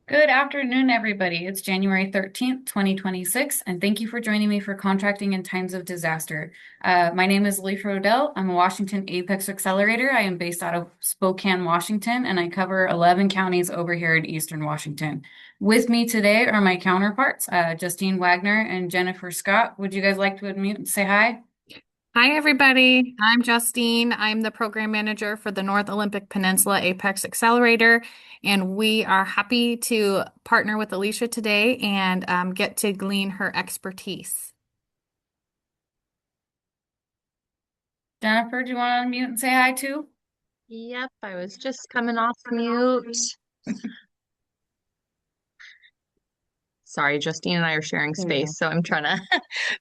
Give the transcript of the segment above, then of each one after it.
Good afternoon, everybody. It's January 13th, 2026, and thank you for joining me for Contracting in Times of Disaster. My name is Leif Rodell. I'm a Washington APEX Accelerator. I am based out of Spokane, Washington, and I cover 11 counties over here in Eastern Washington. With me today are my counterparts, Justine Wagner and Jennifer Scott. Would you guys like to unmute and say hi? Hi, everybody. I'm Justine. I'm the program manager for the North Olympic Peninsula APEX Accelerator, and we are happy to partner with Alicia today and get to glean her expertise. Jennifer, do you want to unmute and say hi too? Yep, I was just coming off mute. Sorry, Justine and I are sharing There we go. space, so I'm trying to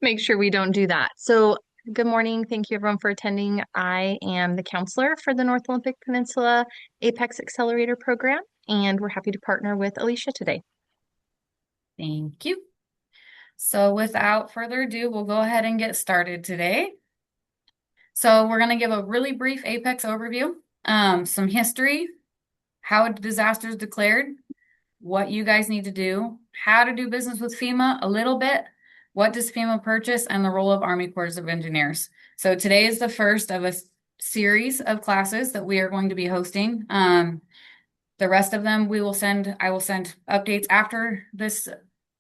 make sure we don't do that. So, good morning. Thank you everyone for attending. I am the counselor for the North Olympic Peninsula APEX Accelerator program, and we're happy to partner with Alicia today. Thank you. So without further ado, we'll go ahead and get started today. So we're going to give a really brief APEX overview, some history, how a disaster is declared, what you guys need to do, how to do business with FEMA a little bit, what does FEMA purchase, and the role of Army Corps of Engineers. So today is the first of a series of classes that we are going to be hosting. The rest of them I will send updates after this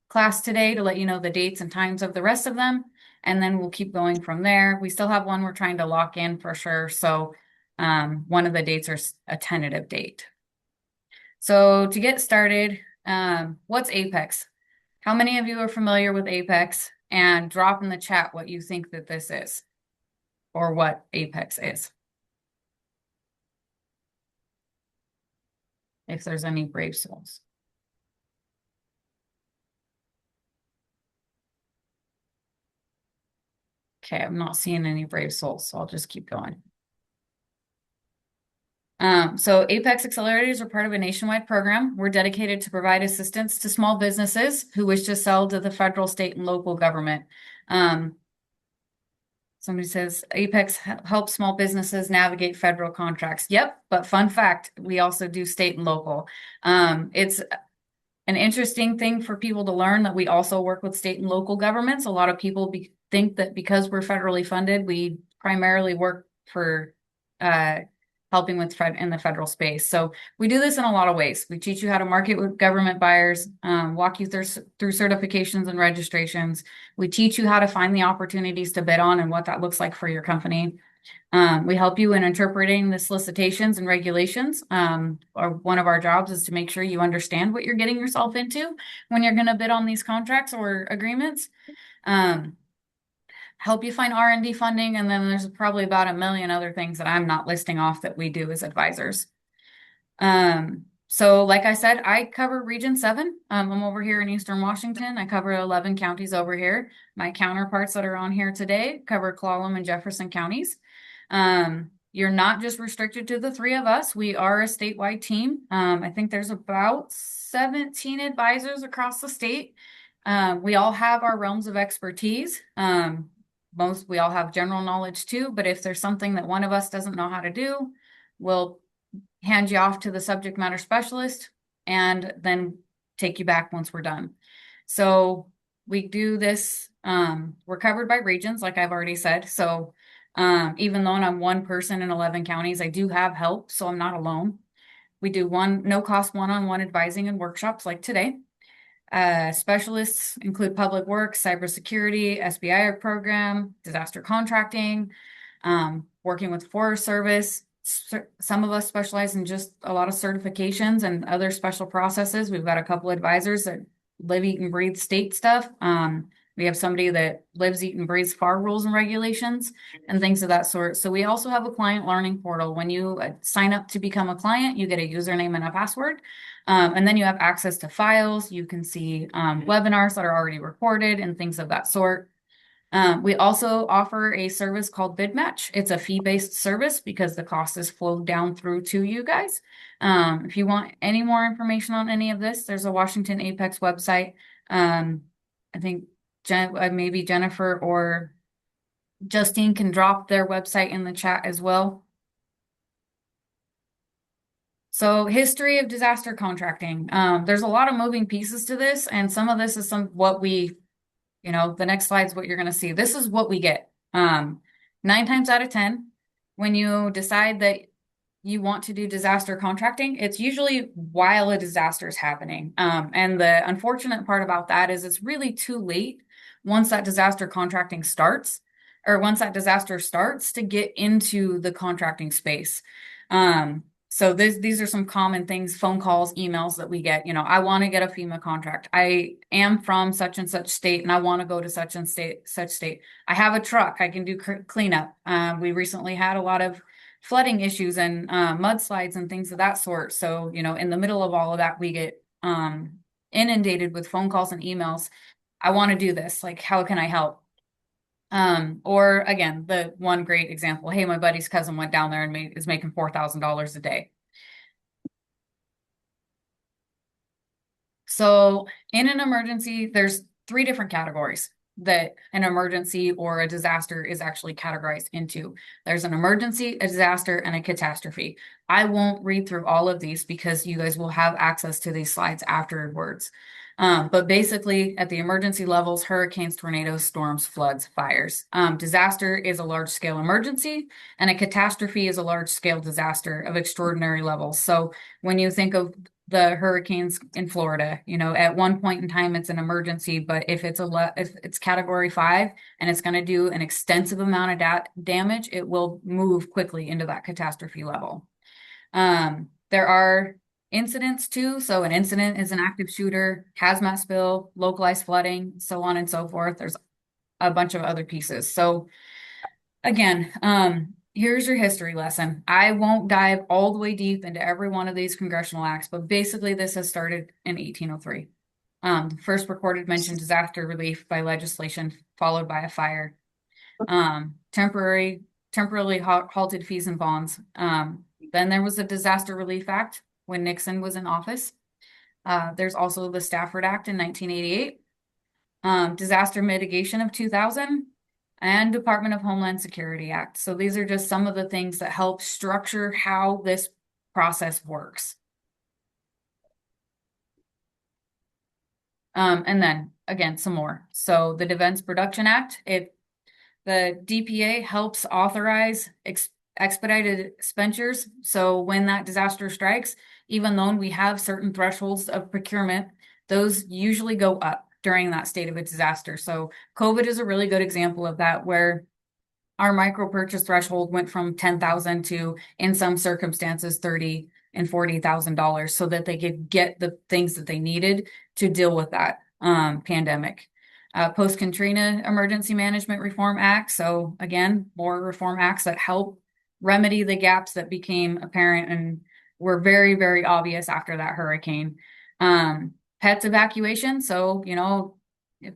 class today to let you know the dates and times of the rest of them, and then we'll keep going from there. We still have one we're trying to lock in for sure, so one of the dates are a tentative date. So to get started, what's APEX? How many of you are familiar with APEX? And drop in the chat what you think that this is or what APEX is. If there's any brave souls. Okay, I'm not seeing any brave souls, so I'll just keep going. So APEX Accelerators are part of a nationwide program. We're dedicated to provide assistance to small businesses who wish to sell to the federal, state, and local government. Somebody says APEX helps small businesses navigate federal contracts. Yep, but fun fact, we also do state and local. It's an interesting thing for people to learn that we also work with state and local governments. A lot of people think that because we're federally funded, we primarily work for helping with in the federal space. So we do this in a lot of ways. We teach you how to market with government buyers, walk you through certifications and registrations. We teach you how to find the opportunities to bid on and what that looks like for your company. We help you in interpreting the solicitations and regulations. One of our jobs is to make sure you understand what you're getting yourself into when you're going to bid on these contracts or agreements. Help you find R&D funding, and then there's probably about a million other things that I'm not listing off that we do as advisors. So like I said, I cover Region 7. I'm over here in Eastern Washington. I cover 11 counties over here. My counterparts that are on here today cover Clallam and Jefferson counties. You're not just restricted to the three of us. We are a statewide team. I think there's about 17 advisors across the state. We all have our realms of expertise. We all have general knowledge too, but if there's something that one of us doesn't know how to do, we'll hand you off to the subject matter specialist and then take you back once we're done. So we do this, we're covered by regions, like I've already said. So even though I'm one person in 11 counties, I do have help, so I'm not alone. We do no cost one-on-one advising and workshops like today. Specialists include public works, cybersecurity, SBI program, disaster contracting, working with Forest Service. Some of us specialize in just a lot of certifications and other special processes. We've got a couple advisors that live, eat, and breathe state stuff. We have somebody that lives, eat, and breathes FAR rules and regulations and things of that sort. So we also have a client learning portal. When you sign up to become a client, you get a username and a password. And then you have access to files. You can see webinars that are already recorded and things of that sort. We also offer a service called Bid Match. It's a fee-based service because the cost is flowed down through to you guys. If you want any more information on any of this, there's a Washington APEX website. I think maybe Jennifer or Justine can drop their website in the chat as well. So history of disaster contracting. There's a lot of moving pieces to this, and some of this is what we, the next slide is what you're going to see. This is what we get. 9 times out of 10, when you decide that you want to do disaster contracting, it's usually while a disaster is happening. And the unfortunate part about that is it's really too late once that disaster contracting starts, or once that disaster starts to get into the contracting space. So these are some common things, phone calls, emails that we get. I want to get a FEMA contract. I am from such and such state, and I want to go to such and such state. I have a truck. I can do cleanup. We recently had a lot of flooding issues and mudslides and things of that sort. So, in the middle of all of that, we get inundated with phone calls and emails. I want to do this. Like, how can I help? Or again, the one great example, hey, my buddy's cousin went down there and is making $4,000 a day. So in an emergency, there's 3 different categories that an emergency or a disaster is actually categorized into. There's an emergency, a disaster, and a catastrophe. I won't read through all of these because you guys will have access to these slides afterwards. But basically, at the emergency levels, hurricanes, tornadoes, storms, floods, fires. Disaster is a large-scale emergency, and a catastrophe is a large-scale disaster of extraordinary levels. So when you think of the hurricanes in Florida, at one point in time it's an emergency, but if it's category 5 and it's going to do an extensive amount of damage, it will move quickly into that catastrophe level. There are incidents too. So an incident is an active shooter, hazmat spill, localized flooding, so on and so forth. There's a bunch of other pieces. So again, here's your history lesson. I won't dive all the way deep into every one of these congressional acts, but basically this has started in 1803. The first recorded mention disaster relief by legislation followed by a fire. Temporarily halted fees and bonds. Then there was the Disaster Relief Act when Nixon was in office. There's also the Stafford Act in 1988, Disaster Mitigation of 2000, and Department of Homeland Security Act. So these are just some of the things that help structure how this process works. And then again, some more. So the Defense Production Act, the DPA helps authorize expedited expenditures. So when that disaster strikes, even though we have certain thresholds of procurement, those usually go up during that state of a disaster. So COVID is a really good example of that, where our micro purchase threshold went from 10,000 to, in some circumstances, 30 and $40,000, so that they could get the things that they needed to deal with that pandemic. Post-Katrina Emergency Management Reform Act. So again, more reform acts that help remedy the gaps that became apparent and were very, very obvious after that hurricane. Pets evacuation. So,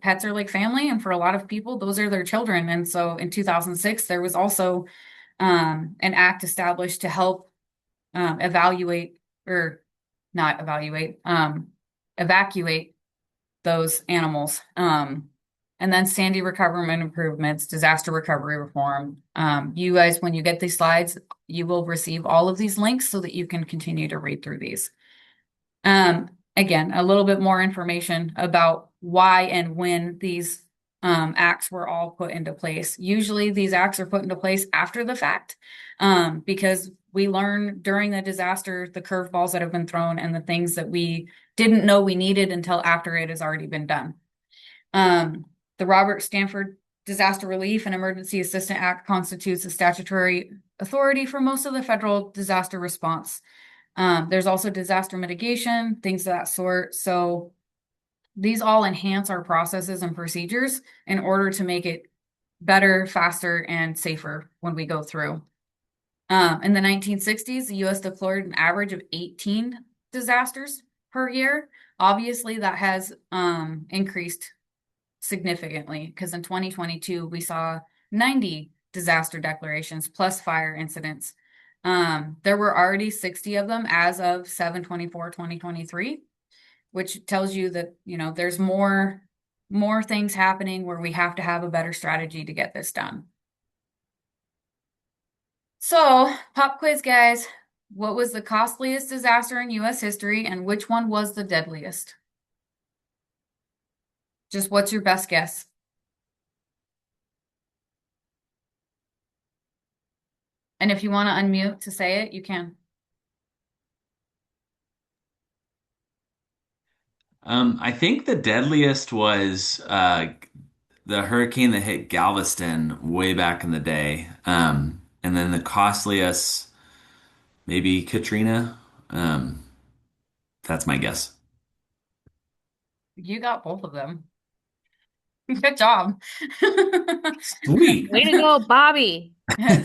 pets are like family, and for a lot of people, those are their children. And so in 2006, there was also an act established to help evacuate those animals. And then Sandy recovery improvements, disaster recovery reform. You guys, when you get these slides, you will receive all of these links so that you can continue to read through these. Again, a little bit more information about why and when these acts were all put into place. Usually these acts are put into place after the fact, because we learn during the disaster the curveballs that have been thrown and the things that we didn't know we needed until after it has already been done. The Robert Stanford Disaster Relief and Emergency Assistance Act constitutes a statutory authority for most of the federal disaster response. There's also disaster mitigation, things of that sort. So these all enhance our processes and procedures in order to make it better, faster, and safer when we go through. In the 1960s, the U.S. deployed an average of 18 disasters per year. Obviously, that has increased significantly, because in 2022, we saw 90 disaster declarations plus fire incidents. There were already 60 of them as of 7/24/2023, which tells you that, there's more things happening where we have to have a better strategy to get this done. So, pop quiz, guys. What was the costliest disaster in U.S. history, and which one was the deadliest? Just what's your best guess? And if you want to unmute to say it, you can. I think the deadliest was the hurricane that hit Galveston way back in the day. And then the costliest, maybe Katrina. Um, that's my guess. You got both of them. Good job. Sweet. Way to go, Bobby.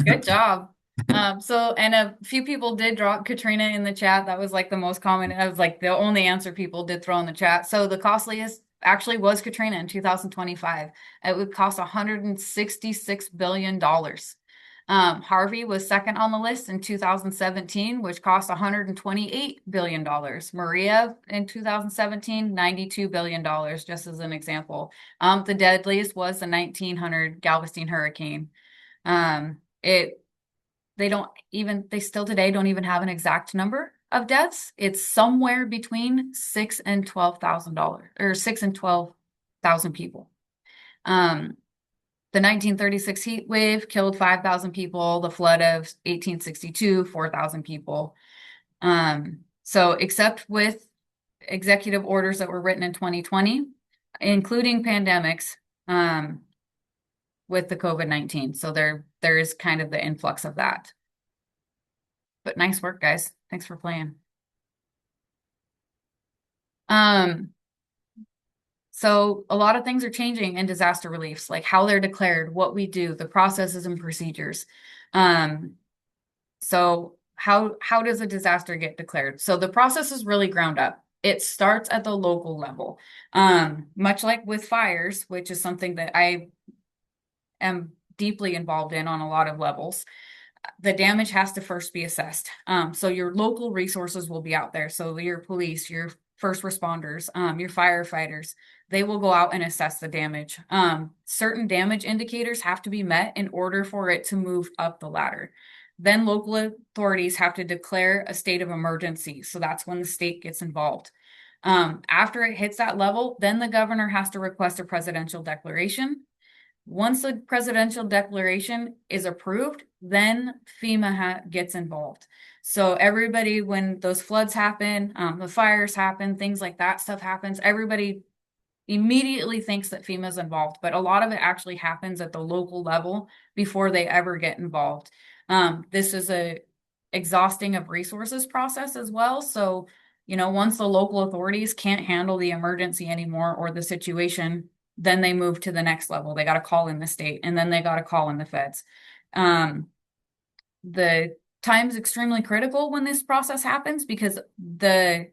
Good job. And a few people did drop Katrina in the chat. That was like the most common. That was like the only answer people did throw in the chat. So the costliest actually was Katrina in 2025. It would cost $166 billion. Harvey was second on the list in 2017, which cost $128 billion. Maria in 2017, $92 billion, just as an example. The deadliest was the 1900 Galveston hurricane. It they still today don't even have an exact number of deaths. It's somewhere between 6 and $12,000 or 6 and 12,000 people. The 1936 heat wave killed 5,000 people. The flood of 1862, 4,000 people. So except with executive orders that were written in 2020, including pandemics, with the COVID-19. So there is kind of the influx of that. But nice work, guys. Thanks for playing. So a lot of things are changing in disaster reliefs, like how they're declared, what we do, the processes and procedures. So how does a disaster get declared? So the process is really ground up. It starts at the local level. Much like with fires, which is something that I am deeply involved in on a lot of levels. The damage has to first be assessed. So your local resources will be out there. So your police, your first responders, your firefighters, they will go out and assess the damage. Certain damage indicators have to be met in order for it to move up the ladder. Then local authorities have to declare a state of emergency. So that's when the state gets involved. After it hits that level, then the governor has to request a presidential declaration. Once the presidential declaration is approved, then FEMA gets involved. So everybody, when those floods happen, the fires happen, things like that stuff happens, everybody immediately thinks that FEMA is involved, but a lot of it actually happens at the local level before they ever get involved. This is a exhausting of resources process as well. So, once the local authorities can't handle the emergency anymore or the situation, then they move to the next level. They got to call in the state, and then they got to call in the feds. The time's extremely critical when this process happens because the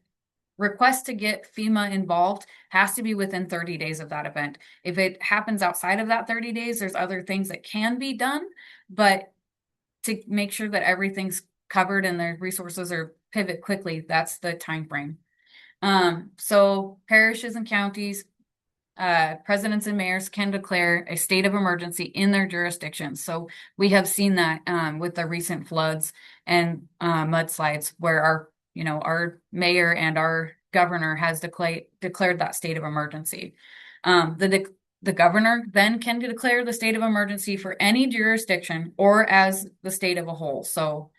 request to get FEMA involved has to be within 30 days of that event. If it happens outside of that 30 days, there's other things that can be done, but to make sure that everything's covered and their resources are pivot quickly, that's the time frame. So parishes and counties, presidents and mayors can declare a state of emergency in their jurisdiction. So we have seen that with the recent floods and mudslides where our mayor and our governor has declared that state of emergency. The governor then can declare the state of emergency for any jurisdiction or as the state of a whole. So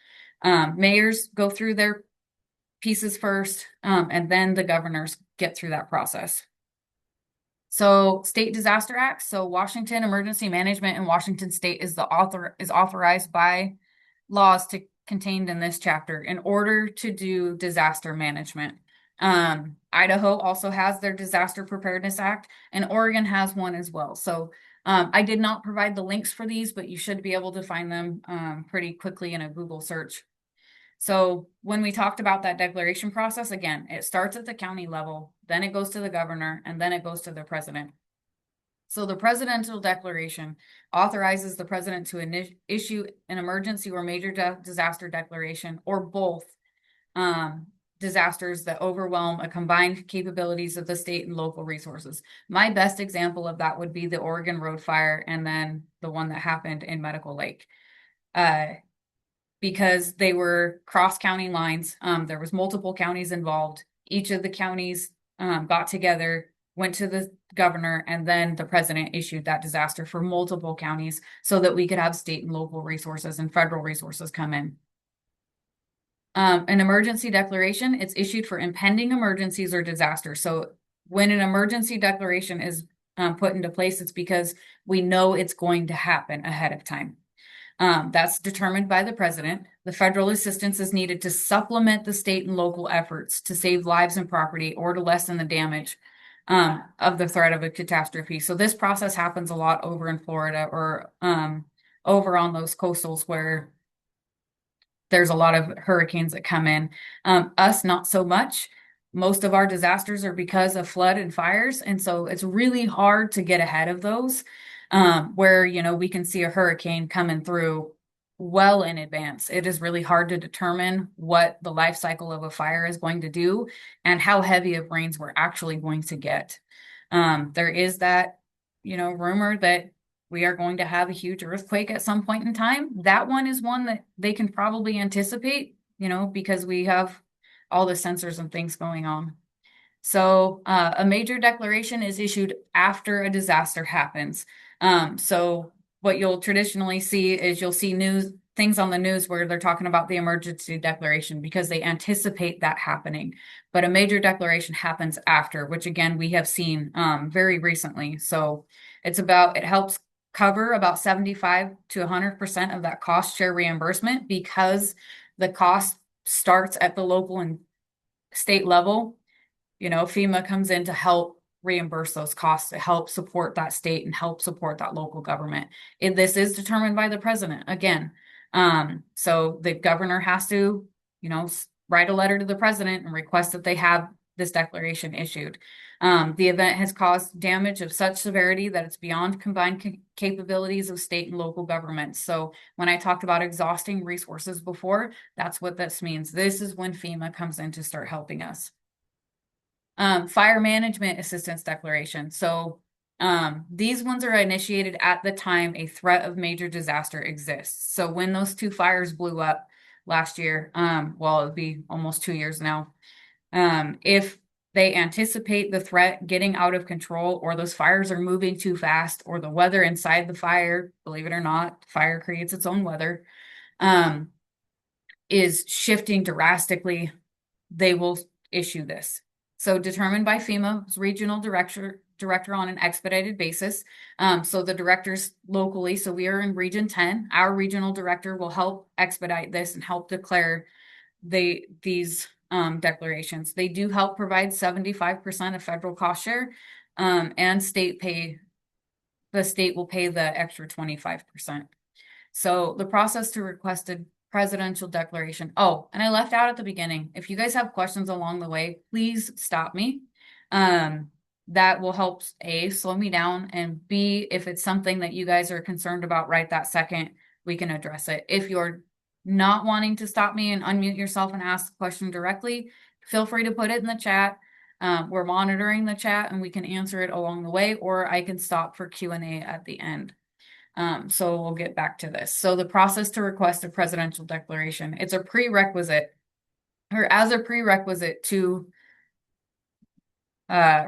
mayors go through their pieces first, and then the governors get through that process. So state disaster acts. So Washington Emergency Management in Washington State is authorized by laws contained in this chapter in order to do disaster management. Idaho also has their Disaster Preparedness Act, and Oregon has one as well. So I did not provide the links for these, but you should be able to find them pretty quickly in a Google search. So when we talked about that declaration process, again, it starts at the county level, then it goes to the governor, and then it goes to the president. So the presidential declaration authorizes the president to issue an emergency or major disaster declaration, or both disasters that overwhelm a combined capabilities of the state and local resources. My best example of that would be the Oregon Road Fire and then the one that happened in Medical Lake. because they were cross-county lines. There was multiple counties involved. Each of the counties got together, went to the governor, and then the president issued that disaster for multiple counties so that we could have state and local resources and federal resources come in. An emergency declaration, it's issued for impending emergencies or disasters. So when an emergency declaration is put into place, it's because we know it's going to happen ahead of time. That's determined by the president. The federal assistance is needed to supplement the state and local efforts to save lives and property or to lessen the damage of the threat of a catastrophe. So this process happens a lot over in Florida or over on those coastals where there's a lot of hurricanes that come in. Us, not so much. Most of our disasters are because of flood and fires. And so it's really hard to get ahead of those, where, we can see a hurricane coming through well in advance. It is really hard to determine what the life cycle of a fire is going to do and how heavy of rains we're actually going to get. There is that, rumor that we are going to have a huge earthquake at some point in time. That one is one that they can probably anticipate, because we have all the sensors and things going on. So a major declaration is issued after a disaster happens. So what you'll traditionally see is you'll see things on the news where they're talking about the emergency declaration because they anticipate that happening. But a major declaration happens after, which again, we have seen very recently. So it helps cover about 75 to 100% of that cost share reimbursement because the cost starts at the local and state level. FEMA comes in to help reimburse those costs, to help support that state and help support that local government. This is determined by the president again. So the governor has to, write a letter to the president and request that they have this declaration issued. The event has caused damage of such severity that it's beyond combined capabilities of state and local governments. So when I talked about exhausting resources before, that's what this means. This is when FEMA comes in to start helping us. Fire management assistance declaration. So these ones are initiated at the time a threat of major disaster exists. So when those 2 fires blew up last year, well, it'll be almost 2 years now. If they anticipate the threat getting out of control, or those fires are moving too fast, or the weather inside the fire, believe it or not, fire creates its own weather, is shifting drastically, they will issue this. So determined by FEMA's regional director on an expedited basis. So the directors locally, so we are in Region 10, our regional director will help expedite this and help declare these declarations. They do help provide 75% of federal cost share, and the state will pay the extra 25%. So the process to request a presidential declaration. Oh, and I left out at the beginning. If you guys have questions along the way, please stop me. That will help A, slow me down, and B, if it's something that you guys are concerned about right that second, we can address it. If you're not wanting to stop me and unmute yourself and ask the question directly, feel free to put it in the chat. We're monitoring the chat and we can answer it along the way, or I can stop for Q&A at the end. So we'll get back to this. So the process to request a presidential declaration, it's a prerequisite, or as a prerequisite to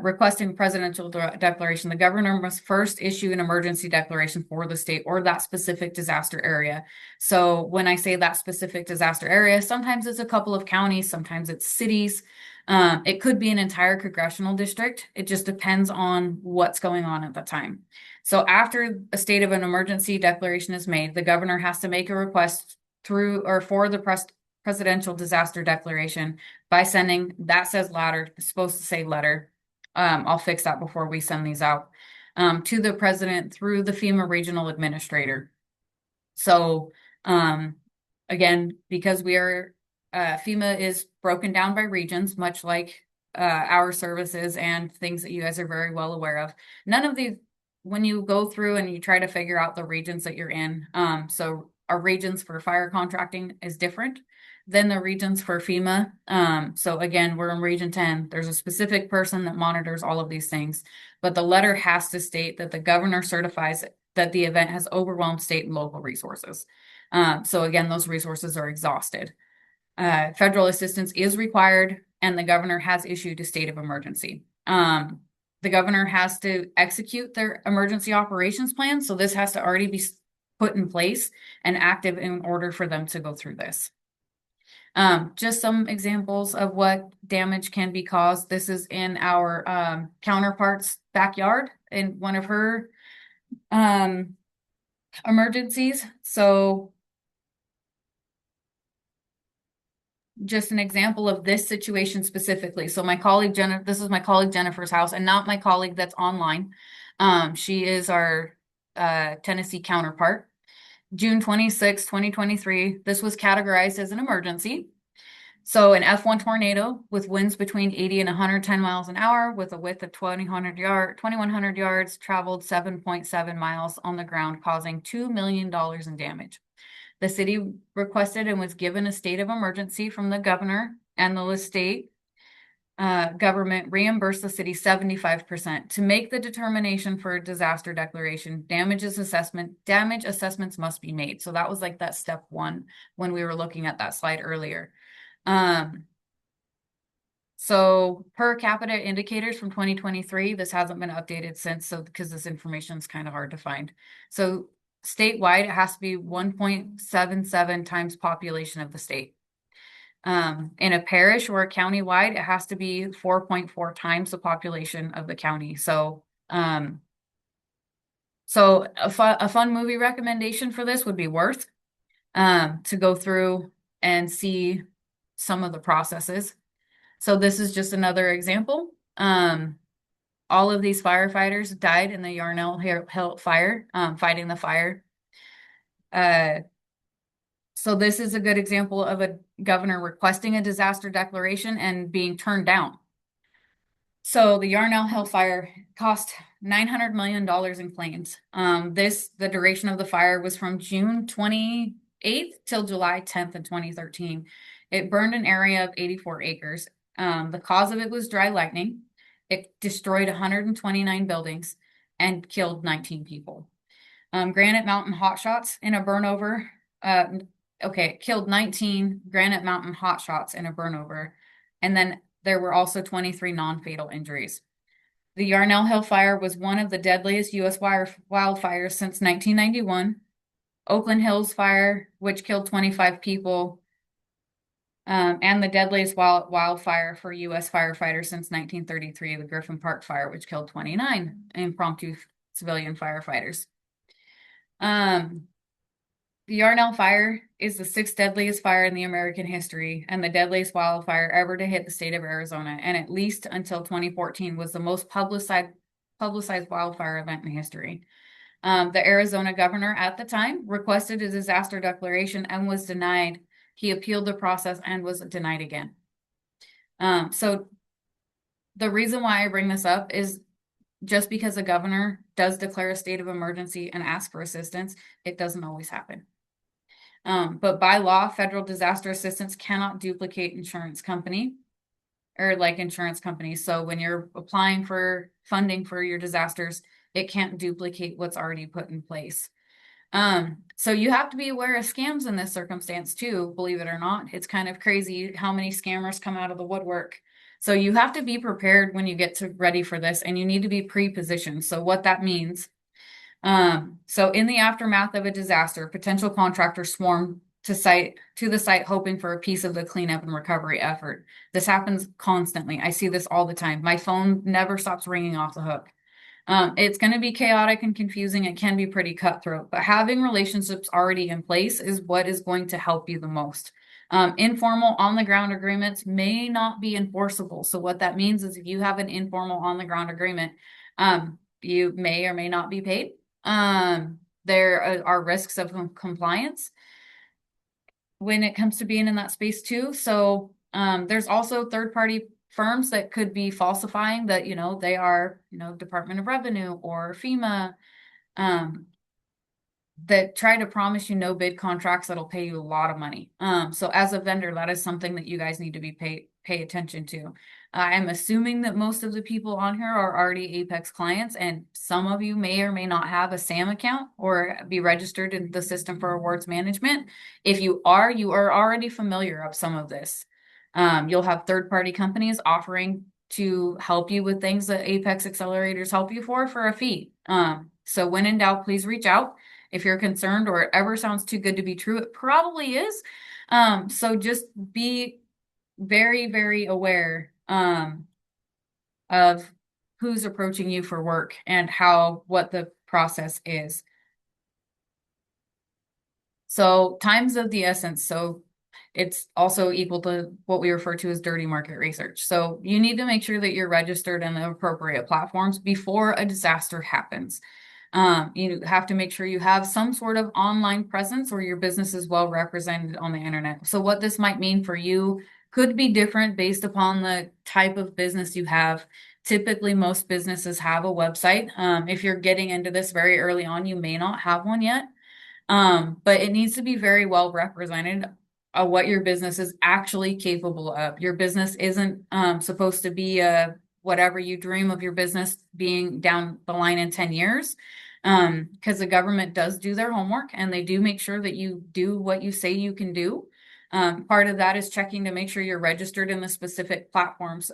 requesting presidential declaration, the governor must first issue an emergency declaration for the state or that specific disaster area. So when I say that specific disaster area, sometimes it's a couple of counties, sometimes it's cities. It could be an entire congressional district. It just depends on what's going on at the time. So after a state of an emergency declaration is made, the governor has to make a request through or for the presidential disaster declaration by sending, that says letter, it's supposed to say letter. I'll fix that before we send these out, to the president through the FEMA regional administrator. So again, because we are, FEMA is broken down by regions, much like our services and things that you guys are very well aware of. None of these, when you go through and you try to figure out the regions that you're in, so our regions for fire contracting is different than the regions for FEMA. So again, we're in Region 10. There's a specific person that monitors all of these things, but the letter has to state that the governor certifies that the event has overwhelmed state and local resources. So again, those resources are exhausted. Federal assistance is required, and the governor has issued a state of emergency. The governor has to execute their emergency operations plan, so this has to already be put in place and active in order for them to go through this. Just some examples of what damage can be caused. This is in our counterpart's backyard in one of her emergencies. So just an example of this situation specifically. So my colleague Jennifer, this is my colleague Jennifer's house, and not my colleague that's online. She is our Tennessee counterpart. June 26, 2023, this was categorized as an emergency. So an F1 tornado with winds between 80 and 110 miles an hour with a width of 2,100 yards traveled 7.7 miles on the ground, causing $2 million in damage. The city requested and was given a state of emergency from the governor, and the state government reimbursed the city 75%. To make the determination for a disaster declaration, damage assessments must be made. So that was like that step one when we were looking at that slide earlier. So per capita indicators from 2023, this hasn't been updated since, so because this information is kind of hard to find. So statewide, it has to be 1.77 times population of the state. In a parish or a county-wide, it has to be 4.4 times the population of the county. So, a fun movie recommendation for this would be Worth, to go through and see some of the processes. So this is just another example. All of these firefighters died in the Yarnell Hill fire, fighting the fire. So this is a good example of a governor requesting a disaster declaration and being turned down. So the Yarnell Hill fire cost $900 million in claims. The duration of the fire was from June 28th till July 10th in 2013. It burned an area of 84 acres. The cause of it was dry lightning. It destroyed 129 buildings and killed 19 people. Granite Mountain hotshots in a burnover. Killed 19 Granite Mountain hotshots in a burnover. And then there were also 23 non-fatal injuries. The Yarnell Hill fire was one of the deadliest U.S. wildfires since 1991. Oakland Hills fire, which killed 25 people, and the deadliest wildfire for U.S. firefighters since 1933, the Griffin Park fire, which killed 29 impromptu civilian firefighters. The Yarnell fire is the 6th deadliest fire in the American history and the deadliest wildfire ever to hit the state of Arizona, and at least until 2014 was the most publicized wildfire event in history. The Arizona governor at the time requested a disaster declaration and was denied. He appealed the process and was denied again. So the reason why I bring this up is just because a governor does declare a state of emergency and ask for assistance, it doesn't always happen. But by law, federal disaster assistance cannot duplicate insurance companies. So when you're applying for funding for your disasters, it can't duplicate what's already put in place. So you have to be aware of scams in this circumstance too, believe it or not. It's kind of crazy how many scammers come out of the woodwork. So you have to be prepared when you get ready for this, and you need to be pre-positioned. So what that means, so in the aftermath of a disaster, potential contractors swarm to the site hoping for a piece of the cleanup and recovery effort. This happens constantly. I see this all the time. My phone never stops ringing off the hook. It's going to be chaotic and confusing. It can be pretty cutthroat, but having relationships already in place is what is going to help you the most. Informal on-the-ground agreements may not be enforceable. So what that means is if you have an informal on-the-ground agreement, you may or may not be paid. There are risks of compliance when it comes to being in that space too. So there's also third-party firms that could be falsifying that, they are, Department of Revenue or FEMA, that try to promise you no bid contracts that'll pay you a lot of money. So as a vendor, that is something that you guys need to be pay attention to. I'm assuming that most of the people on here are already Apex clients, and some of you may or may not have a SAM account or be registered in the system for awards management. If you are already familiar of some of this. You'll have third-party companies offering to help you with things that Apex Accelerators help you for a fee. So when in doubt, please reach out. If you're concerned or it ever sounds too good to be true, it probably is. So just be very, very aware of who's approaching you for work and what the process is. So time's of the essence. So it's also equal to what we refer to as dirty market research. So you need to make sure that you're registered in the appropriate platforms before a disaster happens. You have to make sure you have some sort of online presence or your business is well represented on the internet. So what this might mean for you could be different based upon the type of business you have. Typically, most businesses have a website. If you're getting into this very early on, you may not have one yet. But it needs to be very well represented of what your business is actually capable of. Your business isn't supposed to be whatever you dream of your business being down the line in 10 years. Because the government does do their homework and they do make sure that you do what you say you can do. Part of that is checking to make sure you're registered in the specific platforms.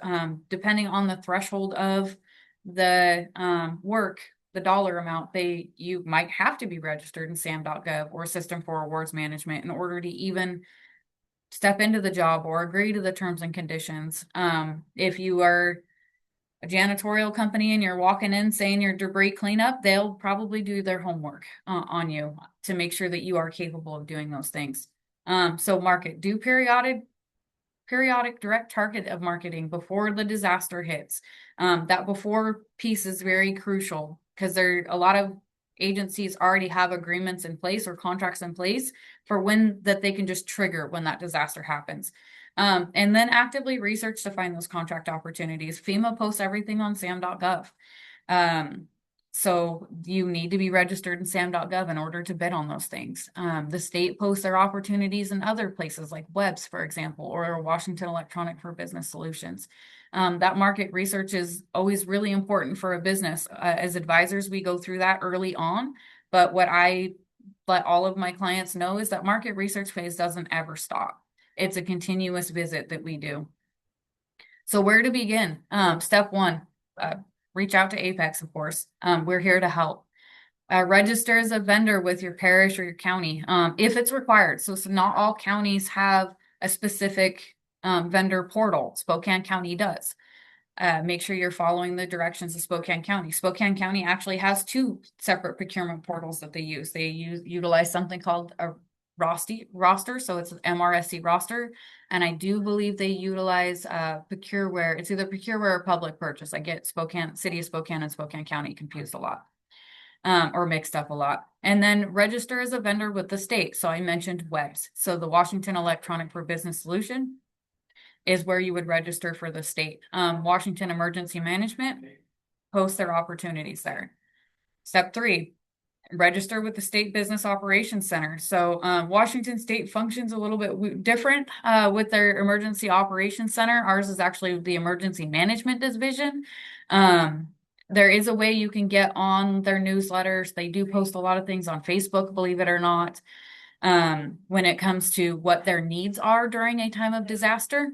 Depending on the threshold of the work, the dollar amount, you might have to be registered in SAM.gov or System for Awards Management in order to even step into the job or agree to the terms and conditions. If you are a janitorial company and you're walking in saying you're debris cleanup, they'll probably do their homework on you to make sure that you are capable of doing those things. So market, do periodic direct target of marketing before the disaster hits. That before piece is very crucial because a lot of agencies already have agreements in place or contracts in place for that they can just trigger when that disaster happens. And then actively research to find those contract opportunities. FEMA posts everything on sam.gov. So you need to be registered in sam.gov in order to bid on those things. The state posts their opportunities in other places like WEBS, for example, or Washington Electronic for Business Solutions. That market research is always really important for a business. As advisors, we go through that early on, but what I let all of my clients know is that market research phase doesn't ever stop. It's a continuous visit that we do. So where to begin? Step one, reach out to Apex, of course. We're here to help. Register as a vendor with your parish or your county if it's required. So not all counties have a specific vendor portal. Spokane County does. Make sure you're following the directions of Spokane County. Spokane County actually has two separate procurement portals that they use. They utilize something called a roster, so it's an MRSC roster, and I do believe they utilize Procureware. It's either Procureware or Public Purchase. I get City of Spokane and Spokane County confused a lot. Or mixed up a lot. And then register as a vendor with the state. So I mentioned WEBS. So the Washington Electronic for Business Solution is where you would register for the state. Washington Emergency Management posts their opportunities there. Step 3, register with the State Business Operations Center. So Washington State functions a little bit different with their Emergency Operations Center. Ours is actually the Emergency Management Division. There is a way you can get on their newsletters. They do post a lot of things on Facebook, believe it or not, when it comes to what their needs are during a time of disaster.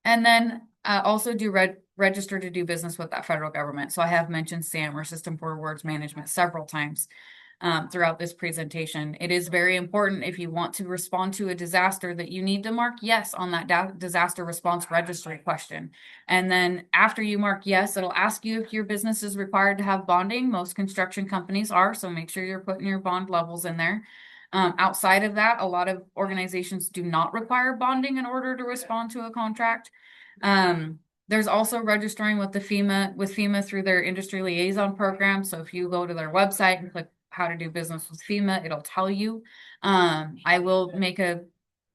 And then also do register to do business with that federal government. So I have mentioned SAM or System for Awards Management several times throughout this presentation. It is very important if you want to respond to a disaster that you need to mark yes on that disaster response registry question. And then after you mark yes, it'll ask you if your business is required to have bonding. Most construction companies are, so make sure you're putting your bond levels in there. Outside of that, a lot of organizations do not require bonding in order to respond to a contract. There's also registering with FEMA through their industry liaison program. So if you go to their website and click how to do business with FEMA, it'll tell you. I will make a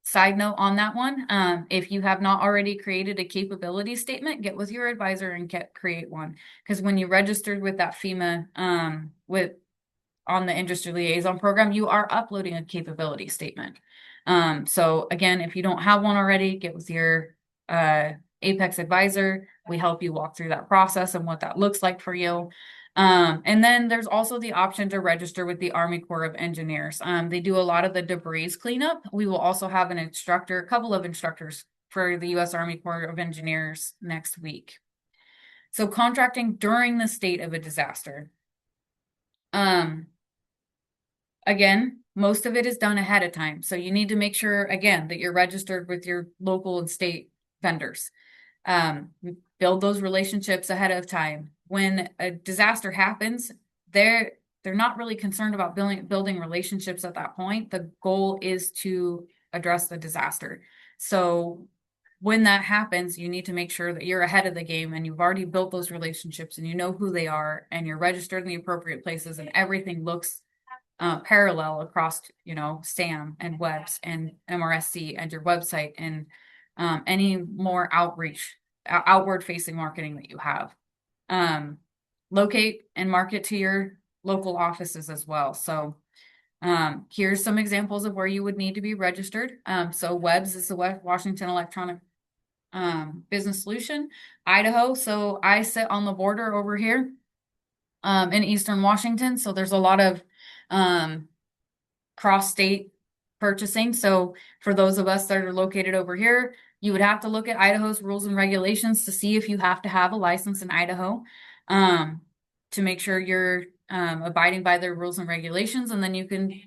side note on that one. If you have not already created a capability statement, get with your advisor and create one. Because when you registered with that FEMA on the industry liaison program, you are uploading a capability statement. So again, if you don't have one already, get with your Apex advisor. We help you walk through that process and what that looks like for you. And then there's also the option to register with the Army Corps of Engineers. They do a lot of the debris cleanup. We will also have an instructor, a couple of instructors for the U.S. Army Corps of Engineers next week. So contracting during the state of a disaster. Again, most of it is done ahead of time. So you need to make sure, again, that you're registered with your local and state vendors. Build those relationships ahead of time. When a disaster happens, they're not really concerned about building relationships at that point. The goal is to address the disaster. So when that happens, you need to make sure that you're ahead of the game and you've already built those relationships and you know who they are and you're registered in the appropriate places and everything looks parallel across, SAM and webs and MRSC and your website and any more outward facing marketing that you have. Locate and market to your local offices as well. So here's some examples of where you would need to be registered. So WEBS is the Washington Electronic Business Solution. Idaho, so I sit on the border over here in Eastern Washington. So there's a lot of cross-state purchasing. So for those of us that are located over here, you would have to look at Idaho's rules and regulations to see if you have to have a license in Idaho to make sure you're abiding by their rules and regulations, and then you can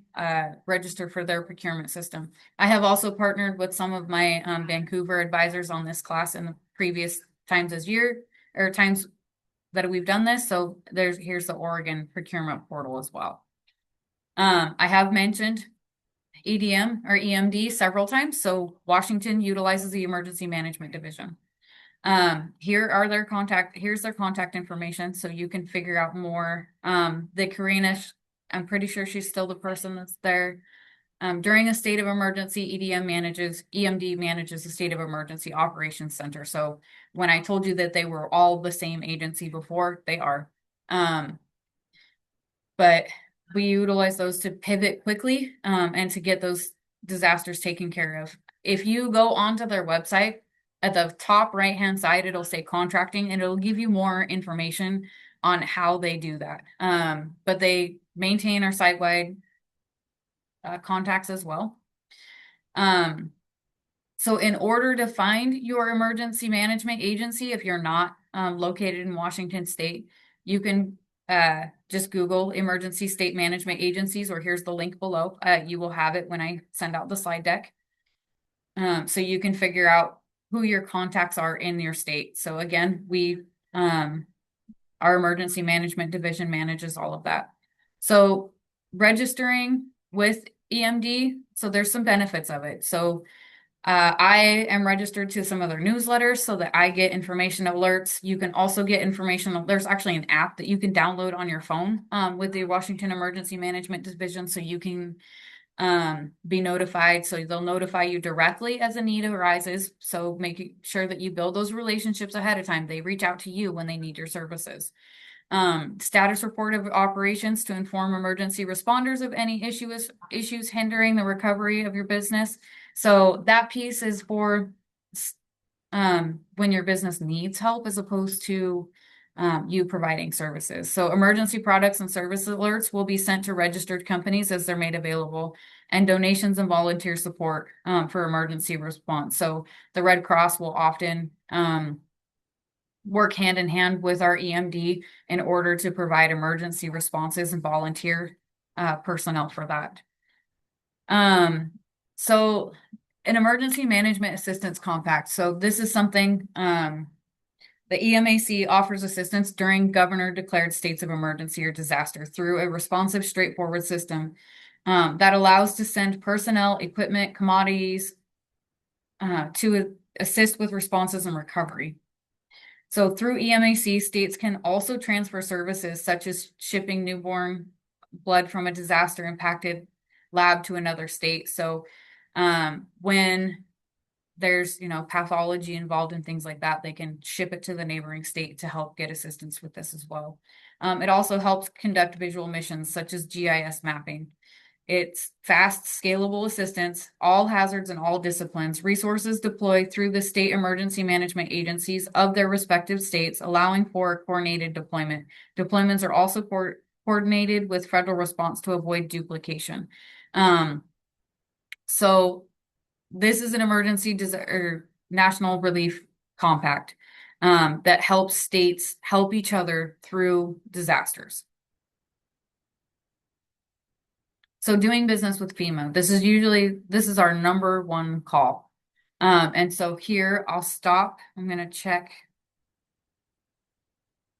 register for their procurement system. I have also partnered with some of my Vancouver advisors on this class in the previous times that we've done this. So here's the Oregon procurement portal as well. I have mentioned EDM or EMD several times. So Washington utilizes the Emergency Management Division. Here's their contact information, so you can figure out more. The Karina, I'm pretty sure she's still the person that's there. During a state of emergency, EMD manages the State of Emergency Operations Center. So when I told you that they were all the same agency before, they are. But we utilize those to pivot quickly and to get those disasters taken care of. If you go onto their website, at the top right-hand side, it'll say contracting, and it'll give you more information on how they do that. But they maintain our site-wide contacts as well. So in order to find your emergency management agency, if you're not located in Washington State, you can just Google emergency state management agencies, or here's the link below. You will have it when I send out the slide deck. So you can figure out who your contacts are in your state. So again, our emergency management division manages all of that. So registering with EMD, so there's some benefits of it. So I am registered to some of their newsletters so that I get information alerts. You can also get information. There's actually an app that you can download on your phone with the Washington Emergency Management Division, so you can be notified. So they'll notify you directly as a need arises. So making sure that you build those relationships ahead of time. They reach out to you when they need your services. Status report of operations to inform emergency responders of any issues hindering the recovery of your business. So that piece is for when your business needs help as opposed to you providing services. So emergency products and service alerts will be sent to registered companies as they're made available, and donations and volunteer support for emergency response. So the Red Cross will often work hand in hand with our EMD in order to provide emergency responses and volunteer personnel for that. So an emergency management assistance compact. So this is something the EMAC offers assistance during governor declared states of emergency or disaster through a responsive, straightforward system that allows to send personnel, equipment, commodities to assist with responses and recovery. So through EMAC, states can also transfer services such as shipping newborn blood from a disaster impacted lab to another state. So when there's pathology involved and things like that, they can ship it to the neighboring state to help get assistance with this as well. It also helps conduct visual missions such as GIS mapping. It's fast, scalable assistance, all hazards and all disciplines, resources deployed through the state emergency management agencies of their respective states, allowing for coordinated deployment. Deployments are also coordinated with federal response to avoid duplication. So this is an emergency or national relief compact that helps states help each other through disasters. So doing business with FEMA, this is our number one call. And so here I'll stop. I'm going to check.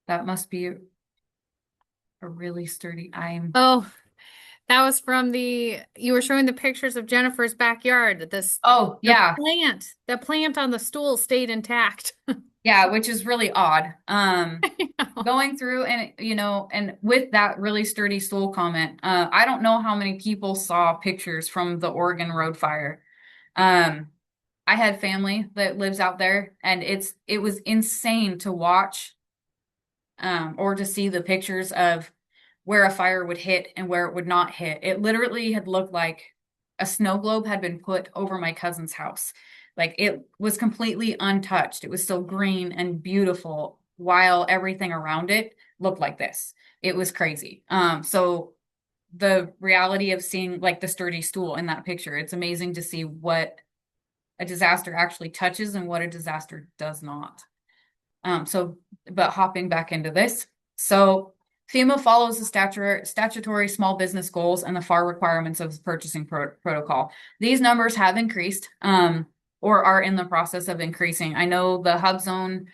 That must be a really sturdy. Oh, that was from you were showing the pictures of Jennifer's backyard. Oh, yeah. The plant on the stool stayed intact. Yeah, which is really odd. I know. Going through and, and with that really sturdy stool comment, I don't know how many people saw pictures from the Oregon road fire. I had family that lives out there, and it was insane to watch, or to see the pictures of where a fire would hit and where it would not hit. It literally had looked like a snow globe had been put over my cousin's house. Like, it was completely untouched. It was still green and beautiful while everything around it looked like this. It was crazy. So the reality of seeing like the sturdy stool in that picture, it's amazing to see what a disaster actually touches and what a disaster does not. But hopping back into this. So FEMA follows the statutory small business goals and the FAR requirements of the purchasing protocol. These numbers have increased, or are in the process of increasing. I know the hub zone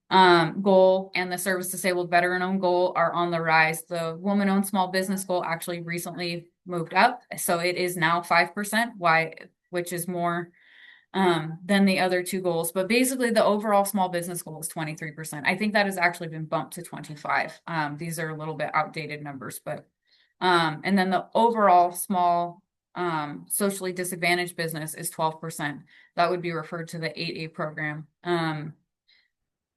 goal and the service disabled veteran owned goal are on the rise. The woman owned small business goal actually recently moved up. So it is now 5%, which is more than the other two goals. But basically the overall small business goal is 23%. I think that has actually been bumped to 25. These are a little bit outdated numbers, but and then the overall small socially disadvantaged business is 12%. That would be referred to the 8A program,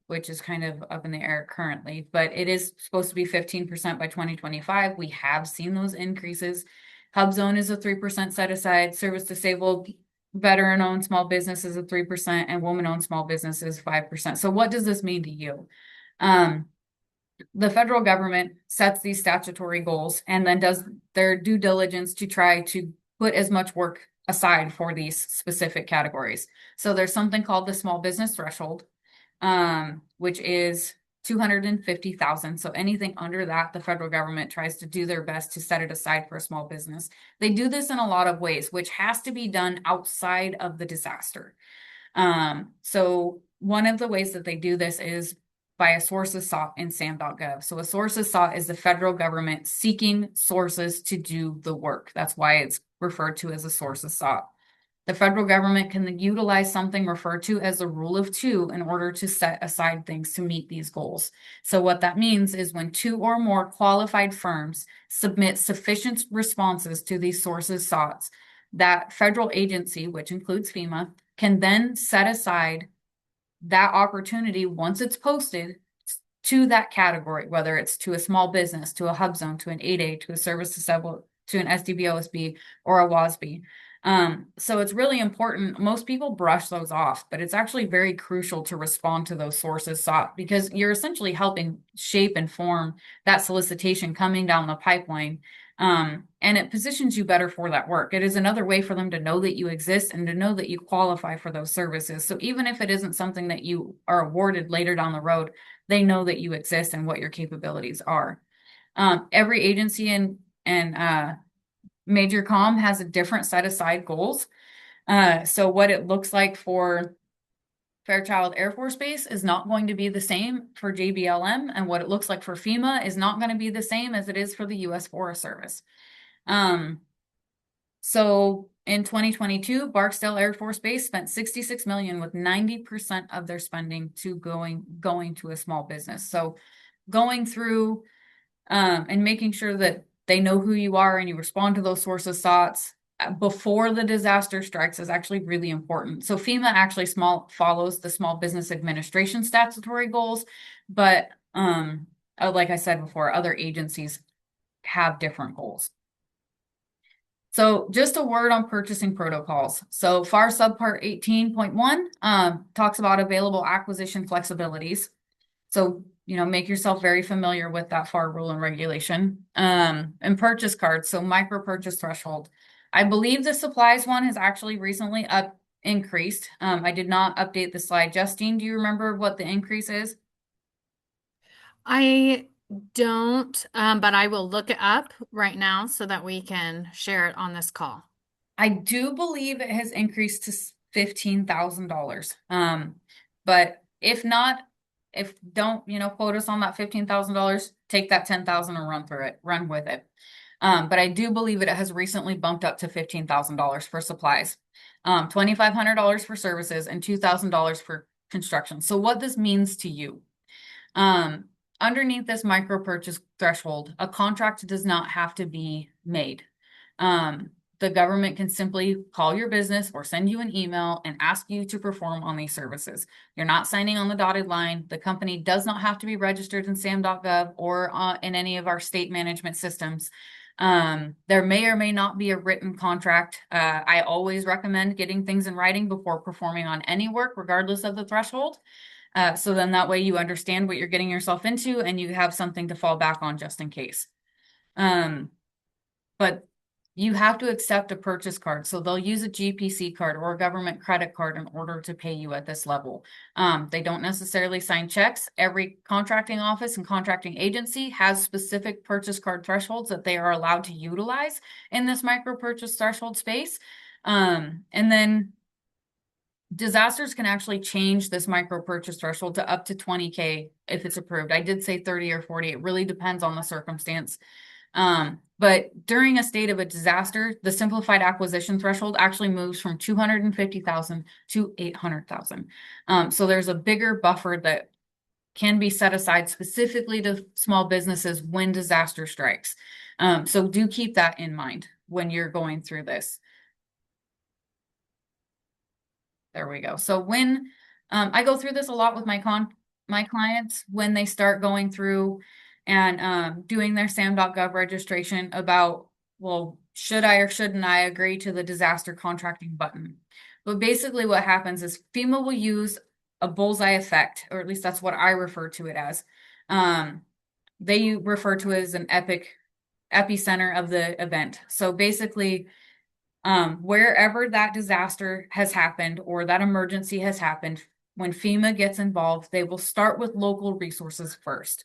which is kind of up in the air currently, but it is supposed to be 15% by 2025. We have seen those increases. Hub zone is a 3% set aside. Service disabled veteran-owned small business is a 3%, and woman-owned small business is 5%. So what does this mean to you? The federal government sets these statutory goals and then does their due diligence to try to put as much work aside for these specific categories. So there's something called the small business threshold, which is 250,000. So anything under that, the federal government tries to do their best to set it aside for a small business. They do this in a lot of ways, which has to be done outside of the disaster. So one of the ways that they do this is by a sources sought in SAM.gov. So a sources sought is the federal government seeking sources to do the work. That's why it's referred to as a sources sought. The federal government can utilize something referred to as a rule of two in order to set aside things to meet these goals. So what that means is when two or more qualified firms submit sufficient responses to these sources sought, that federal agency, which includes FEMA, can then set aside that opportunity once it's posted to that category, whether it's to a small business, to a hub zone, to an 8A, to a service disabled, to an SDB/OSB, or a WASB. So it's really important. Most people brush those off, but it's actually very crucial to respond to those sources sought, because you're essentially helping shape and form that solicitation coming down the pipeline. And it positions you better for that work. It is another way for them to know that you exist and to know that you qualify for those services. So even if it isn't something that you are awarded later down the road, they know that you exist and what your capabilities are. Every agency and Major Com has a different set aside goals. So what it looks like for Fairchild Air Force Base is not going to be the same for JBLM, and what it looks like for FEMA is not going to be the same as it is for the U.S. Forest Service. So in 2022, Barksdale Air Force Base spent $66 million, with 90% of their spending going to a small business. So going through and making sure that they know who you are and you respond to those sources sought before the disaster strikes is actually really important. So FEMA actually follows the Small Business Administration statutory goals, but like I said before, other agencies have different goals. So just a word on purchasing protocols. So FAR subpart 18.1 talks about available acquisition flexibilities. So, make yourself very familiar with that FAR rule and regulation. And purchase cards, so micro purchase threshold. I believe the supplies one has actually recently increased. I did not update the slide. Justine, do you remember what the increase is? I don't, but I will look it up right now so that we can share it on this call. I do believe it has increased to $15,000. But if not, if don't, quote us on that $15,000, take that 10,000 and run with it. But I do believe it has recently bumped up to $15,000 for supplies, $2,500 for services, and $2,000 for construction. So what this means to you, underneath this micro purchase threshold, a contract does not have to be made. The government can simply call your business or send you an email and ask you to perform on these services. You're not signing on the dotted line. The company does not have to be registered in SAM.gov or in any of our state management systems. There may or may not be a written contract. I always recommend getting things in writing before performing on any work, regardless of the threshold. So then that way you understand what you're getting yourself into and you have something to fall back on just in case. But you have to accept a purchase card. So they'll use a GPC card or a government credit card in order to pay you at this level. They don't necessarily sign checks. Every contracting office and contracting agency has specific purchase card thresholds that they are allowed to utilize in this micro purchase threshold space. And then disasters can actually change this micro purchase threshold to up to 20K if it's approved. I did say 30 or 40. It really depends on the circumstance. But during a state of a disaster, the simplified acquisition threshold actually moves from 250,000 to 800,000. So there's a bigger buffer that can be set aside specifically to small businesses when disaster strikes. So do keep that in mind when you're going through this. There we go. So when I go through this a lot with my clients when they start going through and doing their SAM.gov registration about, well, should I or shouldn't I agree to the disaster contracting button? But basically what happens is FEMA will use a bullseye effect, or at least that's what I refer to it as. They refer to it as an epicenter of the event. So basically, wherever that disaster has happened or that emergency has happened, when FEMA gets involved, they will start with local resources first.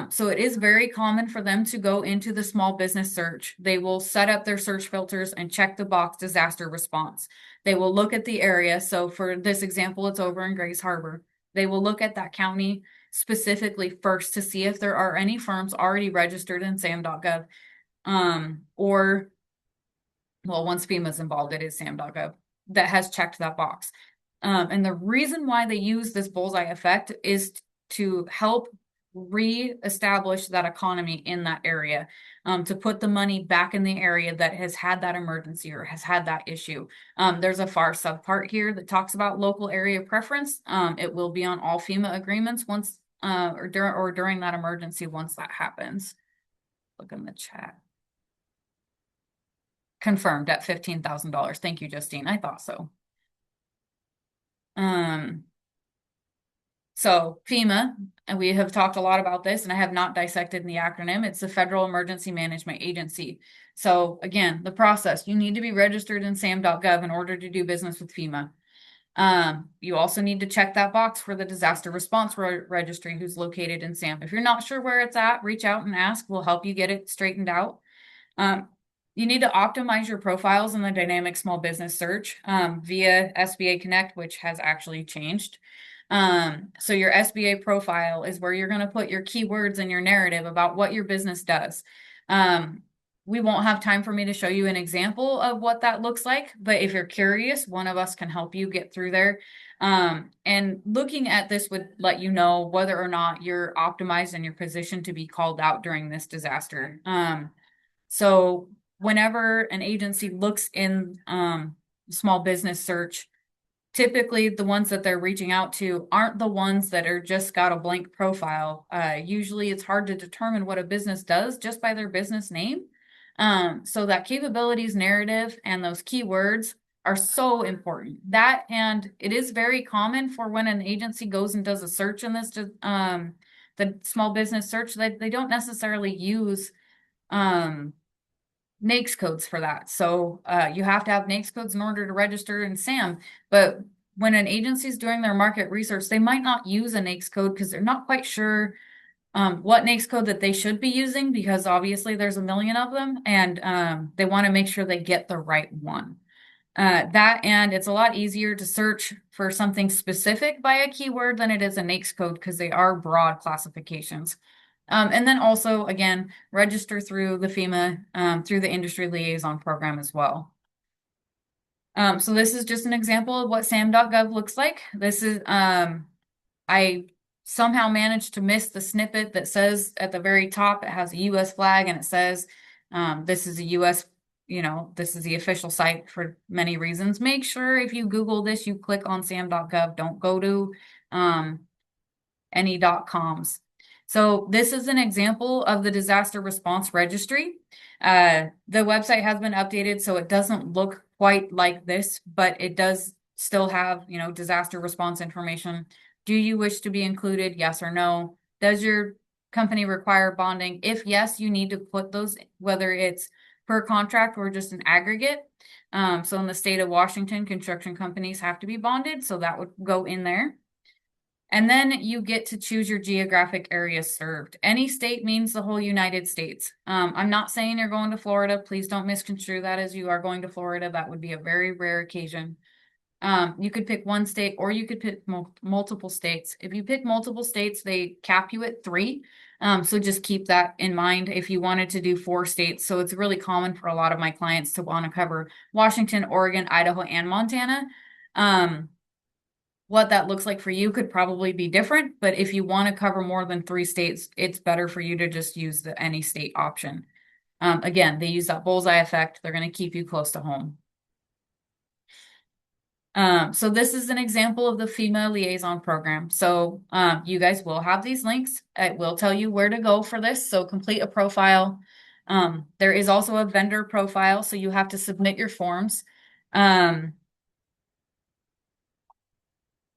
So it is very common for them to go into the small business search. They will set up their search filters and check the box disaster response. They will look at the area. So for this example, it's over in Grays Harbor. They will look at that county specifically first to see if there are any firms already registered in SAM.gov, or well, once FEMA's involved, it is SAM.gov that has checked that box. And the reason why they use this bullseye effect is to help reestablish that economy in that area, to put the money back in the area that has had that emergency or has had that issue. There's a FAR subpart here that talks about local area preference. It will be on all FEMA agreements once or during that emergency once that happens. Look in the chat. Confirmed at $15,000. Thank you, Justine. I thought so. So FEMA, and we have talked a lot about this, and I have not dissected in the acronym. It's the Federal Emergency Management Agency. So again, the process, you need to be registered in SAM.gov in order to do business with FEMA. You also need to check that box for the disaster response registry who's located in SAM. If you're not sure where it's at, reach out and ask. We'll help you get it straightened out. You need to optimize your profiles in the dynamic small business search via SBA Connect, which has actually changed. So your SBA profile is where you're going to put your keywords and your narrative about what your business does. We won't have time for me to show you an example of what that looks like, but if you're curious, one of us can help you get through there. And looking at this would let you know whether or not you're optimized and you're positioned to be called out during this disaster. So whenever an agency looks in small business search, typically the ones that they're reaching out to aren't the ones that are just got a blank profile. Usually it's hard to determine what a business does just by their business name. So that capabilities narrative and those keywords are so important. That, and it is very common for when an agency goes and does a search in this, the small business search, that they don't necessarily use NAICS codes for that. So you have to have NAICS codes in order to register in SAM. But when an agency is doing their market research, they might not use a NAICS code because they're not quite sure what NAICS code that they should be using, because obviously there's a million of them, and they want to make sure they get the right one. That, and it's a lot easier to search for something specific by a keyword than it is a NAICS code, because they are broad classifications. And then also, again, register through the FEMA, through the industry liaison program as well. So this is just an example of what sam.gov looks like. This is, I somehow managed to miss the snippet that says at the very top, it has a US flag and it says, this is a US, this is the official site for many reasons. Make sure if you Google this, you click on sam.gov. Don't go to any .coms. So this is an example of the disaster response registry. The website has been updated, so it doesn't look quite like this, but it does still have, disaster response information. Do you wish to be included? Yes or no. Does your company require bonding? If yes, you need to put those, whether it's per contract or just an aggregate. So in the state of Washington, construction companies have to be bonded, so that would go in there. And then you get to choose your geographic area served. Any state means the whole United States. I'm not saying you're going to Florida. Please don't misconstrue that as you are going to Florida. That would be a very rare occasion. You could pick one state, or you could pick multiple states. If you pick multiple states, they cap you at 3. So just keep that in mind if you wanted to do 4 states. So it's really common for a lot of my clients to want to cover Washington, Oregon, Idaho, and Montana. What that looks like for you could probably be different, but if you want to cover more than 3 states, it's better for you to just use the any state option. Again, they use that bullseye effect. They're going to keep you close to home. So this is an example of the FEMA liaison program. So you guys will have these links. It will tell you where to go for this. So complete a profile. There is also a vendor profile, so you have to submit your forms.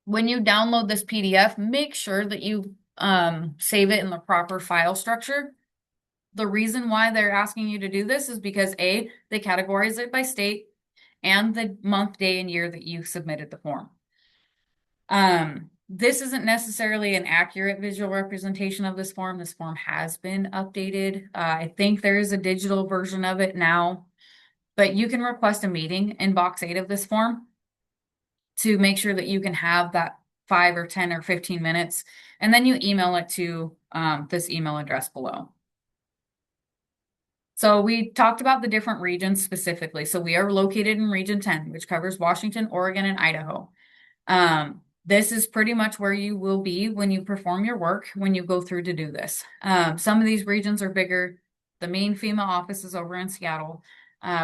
When you download this PDF, make sure that you save it in the proper file structure. The reason why they're asking you to do this is because A, they categorize it by state and the month, day, and year that you submitted the form. This isn't necessarily an accurate visual representation of this form. This form has been updated. I think there is a digital version of it now, but you can request a meeting in box 8 of this form to make sure that you can have that 5 or 10 or 15 minutes, and then you email it to this email address below. So we talked about the different regions specifically. So we are located in Region 10, which covers Washington, Oregon, and Idaho. This is pretty much where you will be when you perform your work, when you go through to do this. Some of these regions are bigger. The main FEMA office is over in Seattle.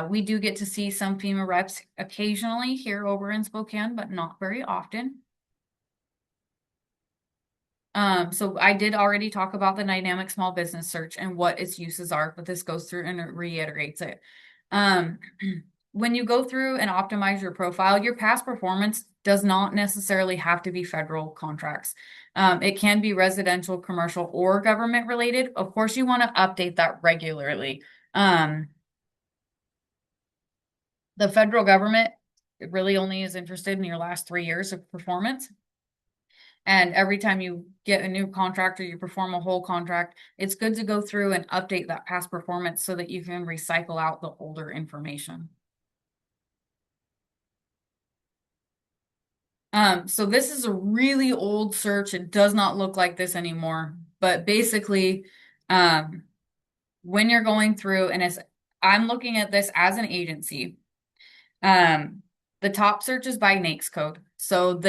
We do get to see some FEMA reps occasionally here over in Spokane, but not very often. So I did already talk about the dynamic small business search and what its uses are, but this goes through and it reiterates it. When you go through and optimize your profile, your past performance does not necessarily have to be federal contracts. It can be residential, commercial, or government related. Of course, you want to update that regularly. The federal government really only is interested in your last 3 years of performance. And every time you get a new contract or you perform a whole contract, it's good to go through and update that past performance so that you can recycle out the older information. So this is a really old search. It does not look like this anymore, but basically, when you're going through, and I'm looking at this as an agency, the top search is by NAICS code. So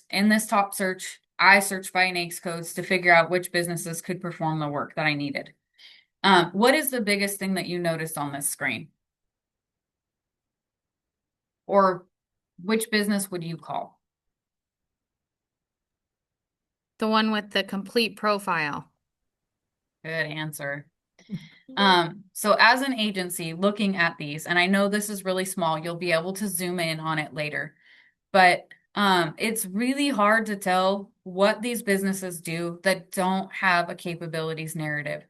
in this top search, I searched by NAICS codes to figure out which businesses could perform the work that I needed. What is the biggest thing that you noticed on this screen? Or which business would you call? The one with the complete profile. Good answer. So as an agency looking at these, and I know this is really small, you'll be able to zoom in on it later, but it's really hard to tell what these businesses do that don't have a capabilities narrative.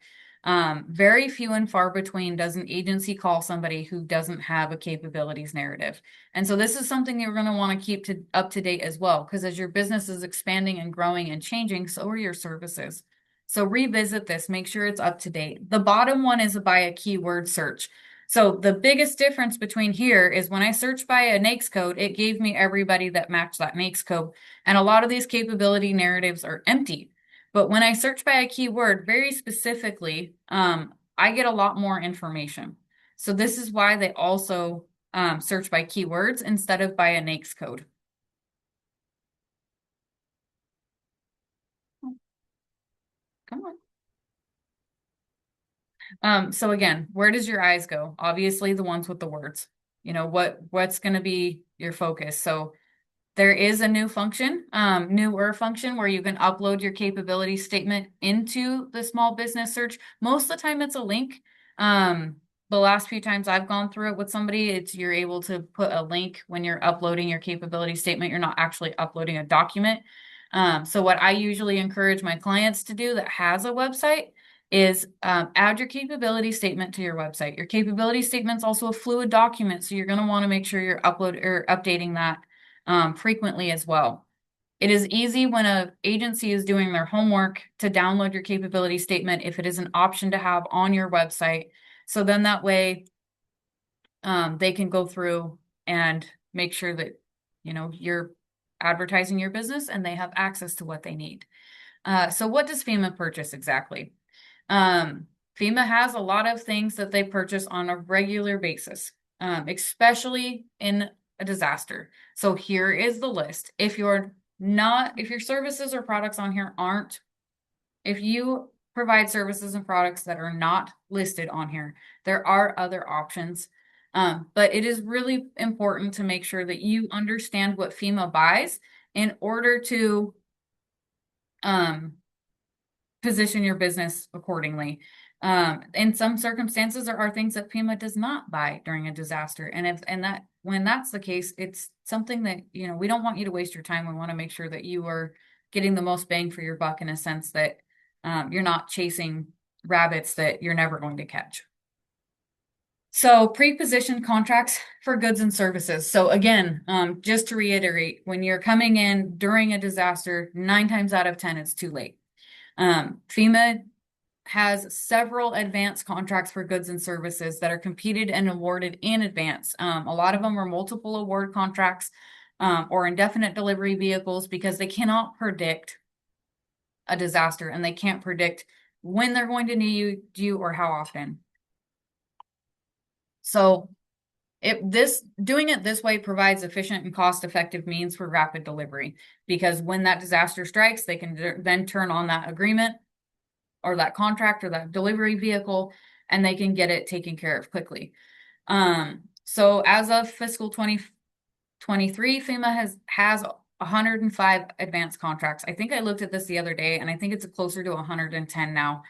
Very few and far between does an agency call somebody who doesn't have a capabilities narrative. And so this is something you're going to want to keep up to date as well, because as your business is expanding and growing and changing, so are your services. So revisit this, make sure it's up to date. The bottom one is by a keyword search. So the biggest difference between here is when I searched by a NAICS code, it gave me everybody that matched that NAICS code. And a lot of these capability narratives are empty. But when I search by a keyword very specifically, I get a lot more information. So this is why they also search by keywords instead of by a NAICS code. Come on. So again, where does your eyes go? Obviously the ones with the words. You know, what's going to be your focus? So there is a newer function where you can upload your capability statement into the small business search. Most of the time it's a link. The last few times I've gone through it with somebody, you're able to put a link when you're uploading your capability statement. You're not actually uploading a document. So what I usually encourage my clients to do that has a website is add your capability statement to your website. Your capability statement is also a fluid document, so you're going to want to make sure you're updating that frequently as well. It is easy when an agency is doing their homework to download your capability statement if it is an option to have on your website. So then that way they can go through and make sure that, you know, you're advertising your business and they have access to what they need. So what does FEMA purchase exactly? FEMA has a lot of things that they purchase on a regular basis, especially in a disaster. So here is the list. If your services or products on here if you provide services and products that are not listed on here, there are other options. But it is really important to make sure that you understand what FEMA buys in order to position your business accordingly. In some circumstances, there are things that FEMA does not buy during a disaster. And when that's the case, it's something that, you know, we don't want you to waste your time. We want to make sure that you are getting the most bang for your buck in a sense that you're not chasing rabbits that you're never going to catch. So pre-positioned contracts for goods and services. So again, just to reiterate, when you're coming in during a disaster, 9 times out of 10, it's too late. FEMA has several advanced contracts for goods and services that are competed and awarded in advance. A lot of them are multiple award contracts or indefinite delivery vehicles because they cannot predict a disaster and they can't predict when they're going to need you or how often. So doing it this way provides efficient and cost-effective means for rapid delivery, because when that disaster strikes, they can then turn on that agreement or that contract or that delivery vehicle, and they can get it taken care of quickly. So as of fiscal 2023, FEMA has 105 advanced contracts. I think I looked at this the other day, and I think it's closer to 110 now.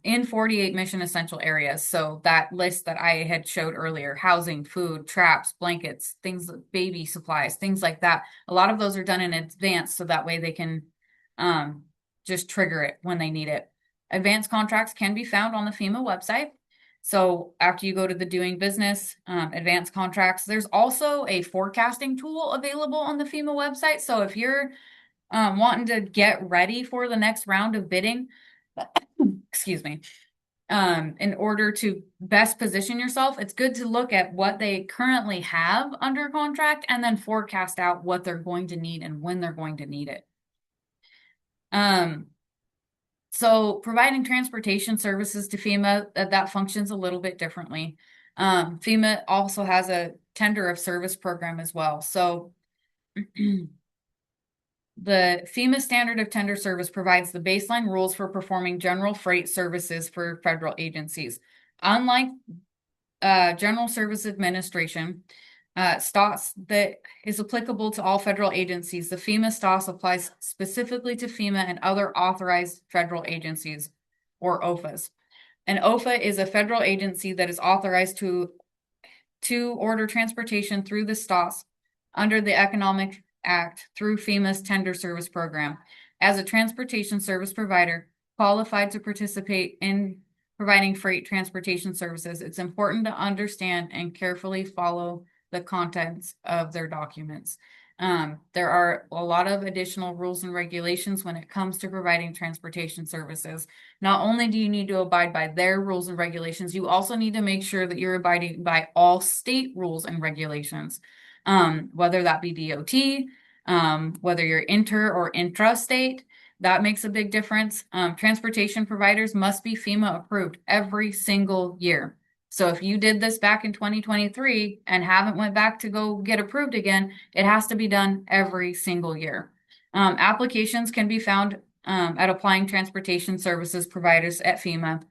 In 48 mission essential areas. So that list that I had showed earlier, housing, food, traps, blankets, things, baby supplies, things like that. A lot of those are done in advance, so that way they can just trigger it when they need it. Advanced contracts can be found on the FEMA website. So after you go to the doing business, advanced contracts, there's also a forecasting tool available on the FEMA website. So if you're wanting to get ready for the next round of bidding, excuse me, in order to best position yourself, it's good to look at what they currently have under contract and then forecast out what they're going to need and when they're going to need it. So providing transportation services to FEMA, that functions a little bit differently. FEMA also has a tender of service program as well. So the FEMA Standard of Tender Service provides the baseline rules for performing general freight services for federal agencies. Unlike General Service Administration, STOS that is applicable to all federal agencies, the FEMA STOS applies specifically to FEMA and other authorized federal agencies, or OFAs. An OFA is a federal agency that is authorized to order transportation through the STOS under the Economic Act through FEMA's Tender Service Program. As a transportation service provider qualified to participate in providing freight transportation services, it's important to understand and carefully follow the contents of their documents. There are a lot of additional rules and regulations when it comes to providing transportation services. Not only do you need to abide by their rules and regulations, you also need to make sure that you're abiding by all state rules and regulations, whether that be DOT, whether you're inter or intrastate. That makes a big difference. Transportation providers must be FEMA approved every single year. So if you did this back in 2023 and haven't went back to go get approved again, it has to be done every single year. Applications can be found at applying transportation services providers at FEMA.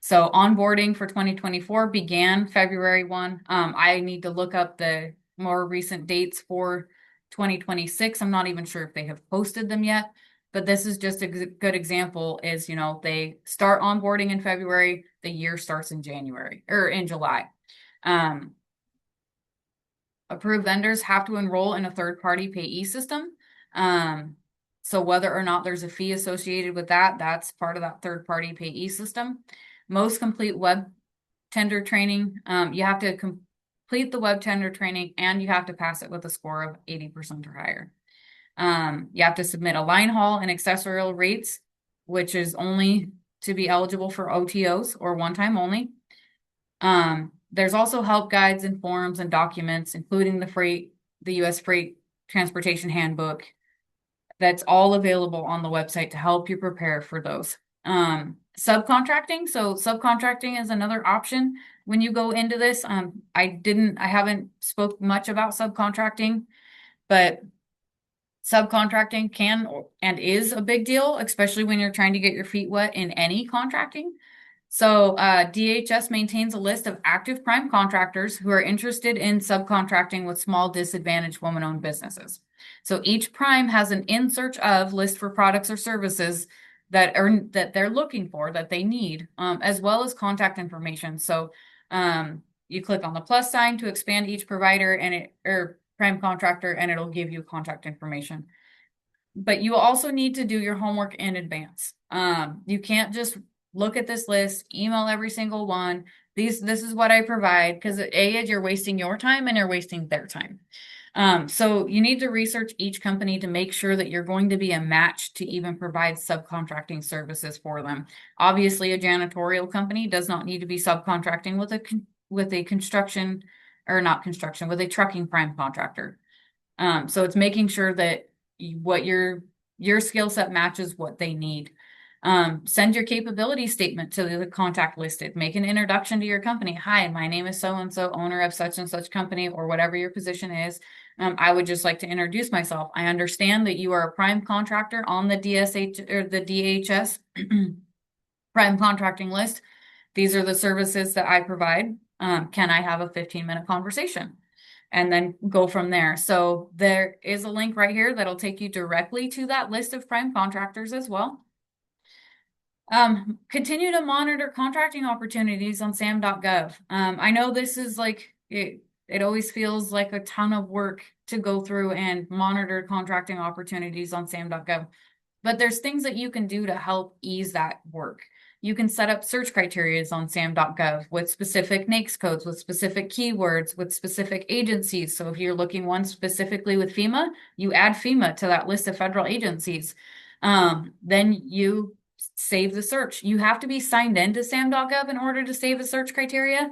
So onboarding for 2024 began February 1. I need to look up the more recent dates for 2026. I'm not even sure if they have posted them yet, but this is just a good example is, they start onboarding in February, the year starts in January or in July. Approved vendors have to enroll in a third-party payee system. So whether or not there's a fee associated with that, that's part of that third-party payee system. Most complete web tender training, you have to complete the web tender training and you have to pass it with a score of 80% or higher. You have to submit a line haul and accessorial rates, which is only to be eligible for OTOs or one time only. There's also help guides and forms and documents, including the U.S. Freight Transportation Handbook. That's all available on the website to help you prepare for those. Subcontracting. So subcontracting is another option when you go into this. I haven't spoke much about subcontracting, but subcontracting can and is a big deal, especially when you're trying to get your feet wet in any contracting. So DHS maintains a list of active prime contractors who are interested in subcontracting with small disadvantaged woman-owned businesses. So each prime has an in search of list for products or services that they're looking for, that they need, as well as contact information. So you click on the plus sign to expand each provider or prime contractor, and it'll give you contact information. But you also need to do your homework in advance. You can't just look at this list, email every single one. This is what I provide, because you're wasting your time and you're wasting their time. So you need to research each company to make sure that you're going to be a match to even provide subcontracting services for them. Obviously, a janitorial company does not need to be subcontracting with a construction, or not construction, with a trucking prime contractor. So it's making sure that what your skill set matches what they need. Send your capability statement to the contact listed. Make an introduction to your company. Hi, my name is so-and-so, owner of such and such company, or whatever your position is. I would just like to introduce myself. I understand that you are a prime contractor on the DSH or the DHS prime contracting list. These are the services that I provide. Can I have a 15-minute conversation? And then go from there. So there is a link right here that'll take you directly to that list of prime contractors as well. Continue to monitor contracting opportunities on sam.gov. I know this is like, it always feels like a ton of work to go through and monitor contracting opportunities on sam.gov, but there's things that you can do to help ease that work. You can set up search criteria on sam.gov with specific NAICS codes, with specific keywords, with specific agencies. So if you're looking one specifically with FEMA, you add FEMA to that list of federal agencies. Then you save the search. You have to be signed into sam.gov in order to save a search criteria.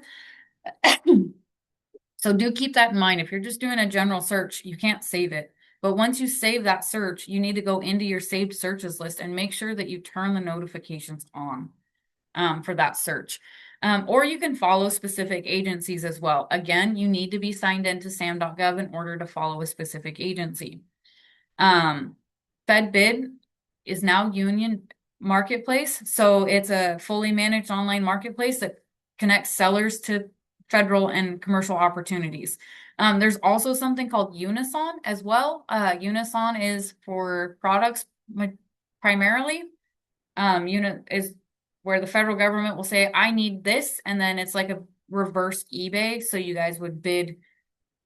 So do keep that in mind. If you're just doing a general search, you can't save it. But once you save that search, you need to go into your saved searches list and make sure that you turn the notifications on for that search. Or you can follow specific agencies as well. Again, you need to be signed into sam.gov in order to follow a specific agency. FedBid is now Union Marketplace. So it's a fully managed online marketplace that connects sellers to federal and commercial opportunities. There's also something called Unison as well. Unison is for products primarily. Is where the federal government will say, I need this, and then it's like a reverse eBay. So you guys would bid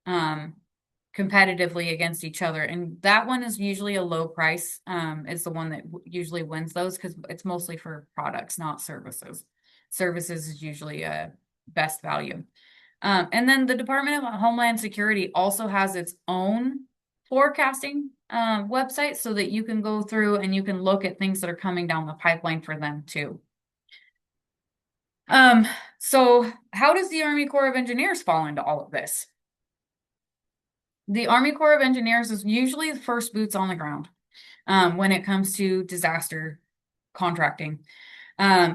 competitively against each other. And that one is usually a low price, is the one that usually wins those because it's mostly for products, not services. Services is usually a best value. And then the Department of Homeland Security also has its own forecasting website so that you can go through and you can look at things that are coming down the pipeline for them too. So how does the Army Corps of Engineers fall into all of this? The Army Corps of Engineers is usually the first boots on the ground when it comes to disaster contracting.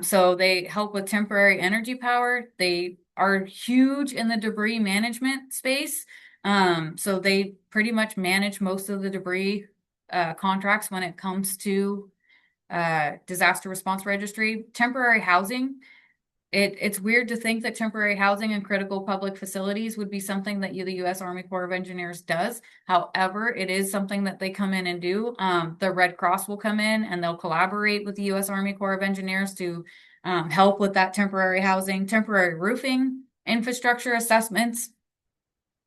So they help with temporary energy power. They are huge in the debris management space. So they pretty much manage most of the debris contracts when it comes to disaster response registry. Temporary housing. It's weird to think that temporary housing and critical public facilities would be something that the U.S. Army Corps of Engineers does. However, it is something that they come in and do. The Red Cross will come in and they'll collaborate with the U.S. Army Corps of Engineers to help with that temporary housing, temporary roofing, infrastructure assessments,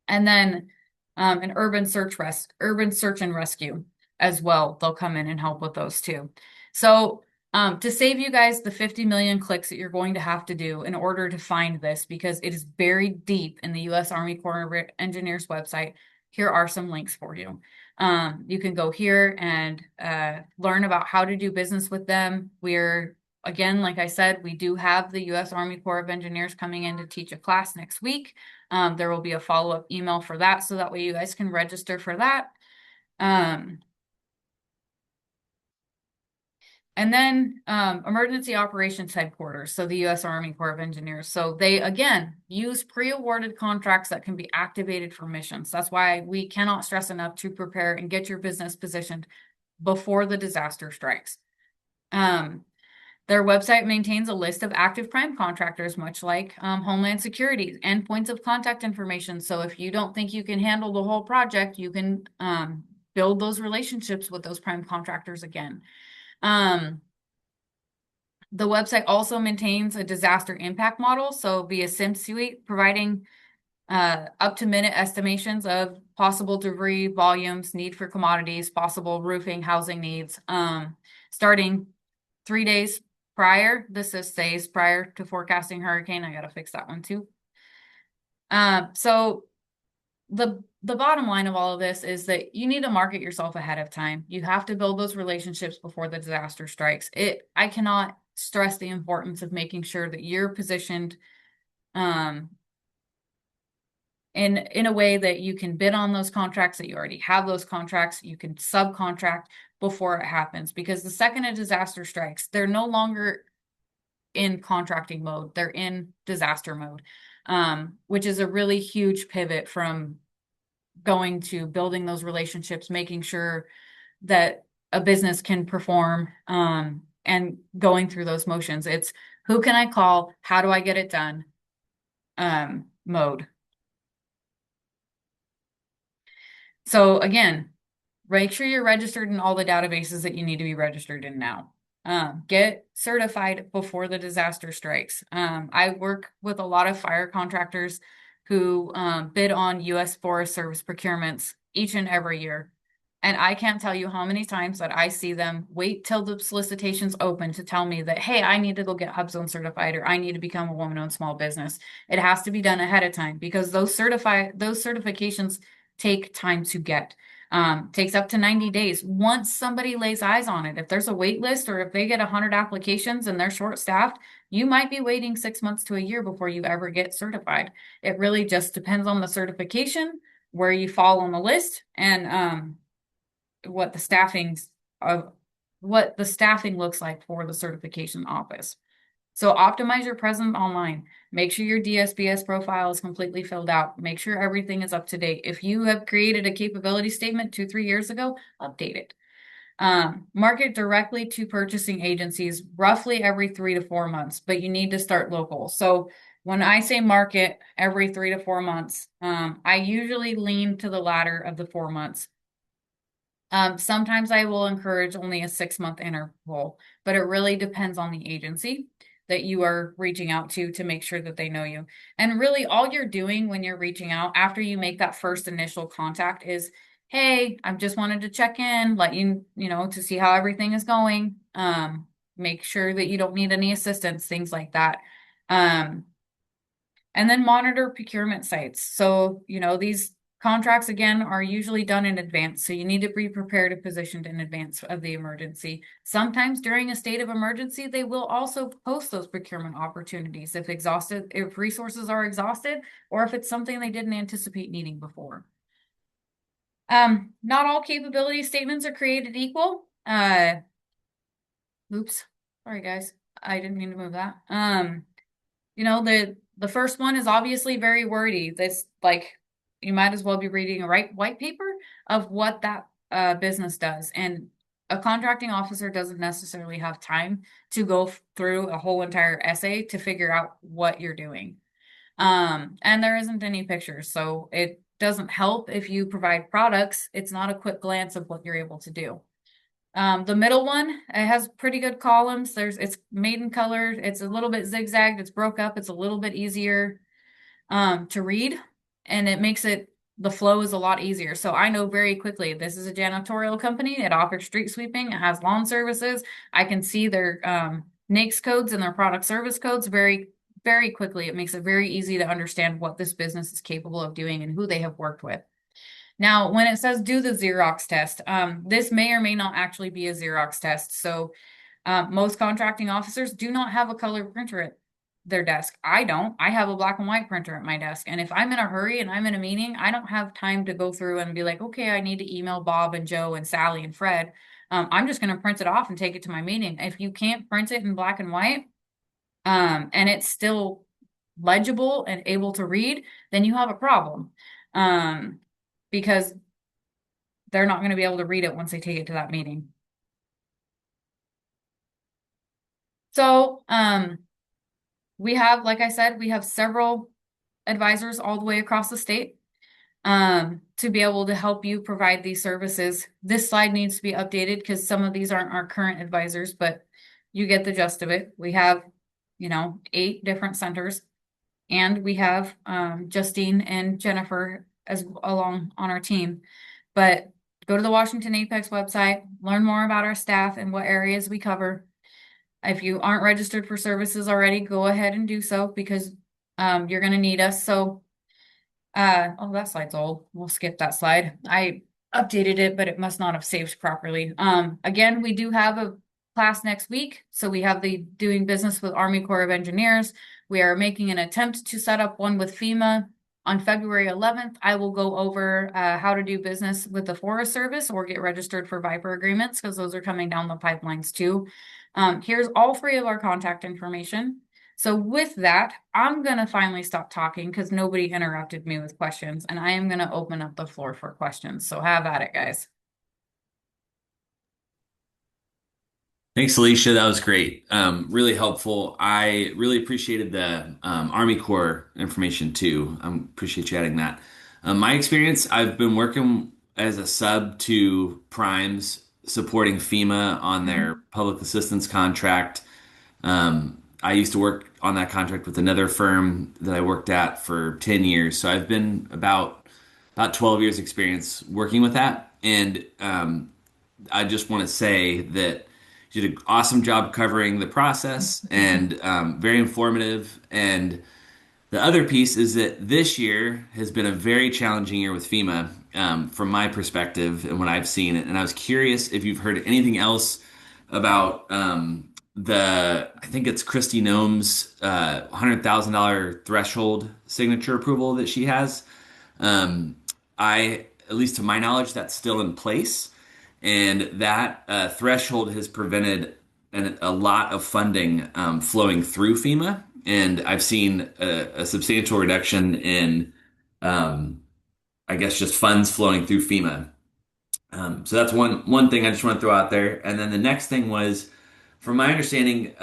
and then an urban search and rescue as well. They'll come in and help with those too. So to save you guys the 50 million clicks that you're going to have to do in order to find this, because it is buried deep in the U.S. Army Corps of Engineers website, here are some links for you. You can go here and learn about how to do business with them. Again, like I said, we do have the U.S. Army Corps of Engineers coming in to teach a class next week. There will be a follow-up email for that, so that way you guys can register for that. And then Emergency Operations Headquarters, so the U.S. Army Corps of Engineers. So they, again, use pre-awarded contracts that can be activated for missions. That's why we cannot stress enough to prepare and get your business positioned before the disaster strikes. Their website maintains a list of active prime contractors, much like Homeland Security, and points of contact information. So if you don't think you can handle the whole project, you can build those relationships with those prime contractors again. The website also maintains a disaster impact model, so via SimSuite, providing up-to-minute estimations of possible debris volumes, need for commodities, possible roofing, housing needs, starting 3 days prior. This is days prior to forecasting hurricane. I got to fix that one too. So the bottom line of all of this is that you need to market yourself ahead of time. You have to build those relationships before the disaster strikes. I cannot stress the importance of making sure that you're positioned in a way that you can bid on those contracts, that you already have those contracts, you can subcontract before it happens. Because the second a disaster strikes, they're no longer in contracting mode, they're in disaster mode, which is a really huge pivot from going to building those relationships, making sure that a business can perform, and going through those motions. It's who can I call? How do I get it done? Mode. So again, make sure you're registered in all the databases that you need to be registered in now. Get certified before the disaster strikes. I work with a lot of fire contractors who bid on U.S. Forest Service procurements each and every year. And I can't tell you how many times that I see them wait till the solicitation's open to tell me that, hey, I need to go get HubZone certified, or I need to become a woman-owned small business. It has to be done ahead of time because those certifications take time to get. Takes up to 90 days. Once somebody lays eyes on it, if there's a wait list or if they get 100 applications and they're short-staffed, you might be waiting 6 months to a year before you ever get certified. It really just depends on the certification, where you fall on the list, and what the staffing looks like for the certification office. So optimize your presence online. Make sure your DSBS profile is completely filled out. Make sure everything is up to date. If you have created a capability statement 2-3 years ago, update it. Market directly to purchasing agencies roughly every 3 to 4 months, but you need to start local. So when I say market every 3 to 4 months, I usually lean to the latter of the 4 months. Sometimes I will encourage only a 6-month interval, but it really depends on the agency. that you are reaching out to make sure that they know you. And really, all you're doing when you're reaching out after you make that first initial contact is, hey, I just wanted to check in, let you, to see how everything is going. Make sure that you don't need any assistance, things like that. Um, and then monitor procurement sites. So, these contracts again are usually done in advance. So you need to be prepared and positioned in advance of the emergency. Sometimes during a state of emergency, they will also post those procurement opportunities if resources are exhausted, or if it's something they didn't anticipate needing before. Not all capability statements are created equal. Oops, sorry guys, I didn't mean to move that. The first one is obviously very wordy. This like you might as well be reading a white paper of what that business does. And a contracting officer doesn't necessarily have time to go through a whole entire essay to figure out what you're doing. And there isn't any pictures, so it doesn't help if you provide products. It's not a quick glance of what you're able to do. The middle one, it has pretty good columns. It's made in color. It's a little bit zigzagged. It's broke up. It's a little bit easier to read, and it makes the flow is a lot easier. So I know very quickly this is a janitorial company. It offers street sweeping. It has lawn services. I can see their NAICS codes and their product service codes very, very quickly. It makes it very easy to understand what this business is capable of doing and who they have worked with. Now, when it says do the Xerox test, this may or may not actually be a Xerox test. So most contracting officers do not have a color printer at their desk. I don't. I have a black and white printer at my desk. And if I'm in a hurry and I'm in a meeting, I don't have time to go through and be like, okay, I need to email Bob and Joe and Sally and Fred. I'm just going to print it off and take it to my meeting. If you can't print it in black and white, and it's still legible and able to read, then you have a problem. Because they're not going to be able to read it once they take it to that meeting. So, like I said, we have several advisors all the way across the state to be able to help you provide these services. This slide needs to be updated because some of these aren't our current advisors, but you get the gist of it. We have, 8 different centers, and we have Justine and Jennifer as along on our team. But go to the Washington APEX website, learn more about our staff and what areas we cover. If you aren't registered for services already, go ahead and do so because you're going to need us. So, oh, that slide's old. We'll skip that slide. I updated it, but it must not have saved properly. Again, we do have a class next week. So we have the doing business with Army Corps of Engineers. We are making an attempt to set up one with FEMA. On February 11th, I will go over how to do business with the Forest Service or get registered for Viper agreements because those are coming down the pipelines too. Here's all 3 of our contact information. So with that, I'm going to finally stop talking because nobody interrupted me with questions, and I am going to open up the floor for questions. So have at it, guys. Thanks, Alicia. That was great. Really helpful. I really appreciated the Army Corps information too. Appreciate you adding that. My experience, I've been working as a sub to primes supporting FEMA on their public assistance contract. I used to work on that contract with another firm that I worked at for 10 years. So I've been about 12 years experience working with that. And I just want to say that you did an awesome job covering the process and very informative. And the other piece is that this year has been a very challenging year with FEMA from my perspective and what I've seen. And I was curious if you've heard anything else about I think it's Christy Nome's $100,000 threshold signature approval that she has. At least to my knowledge, that's still in place. And that threshold has prevented a lot of funding flowing through FEMA. And I've seen a substantial reduction in, I guess, just funds flowing through FEMA. So that's one thing I just want to throw out there. And then the next thing was, from my understanding,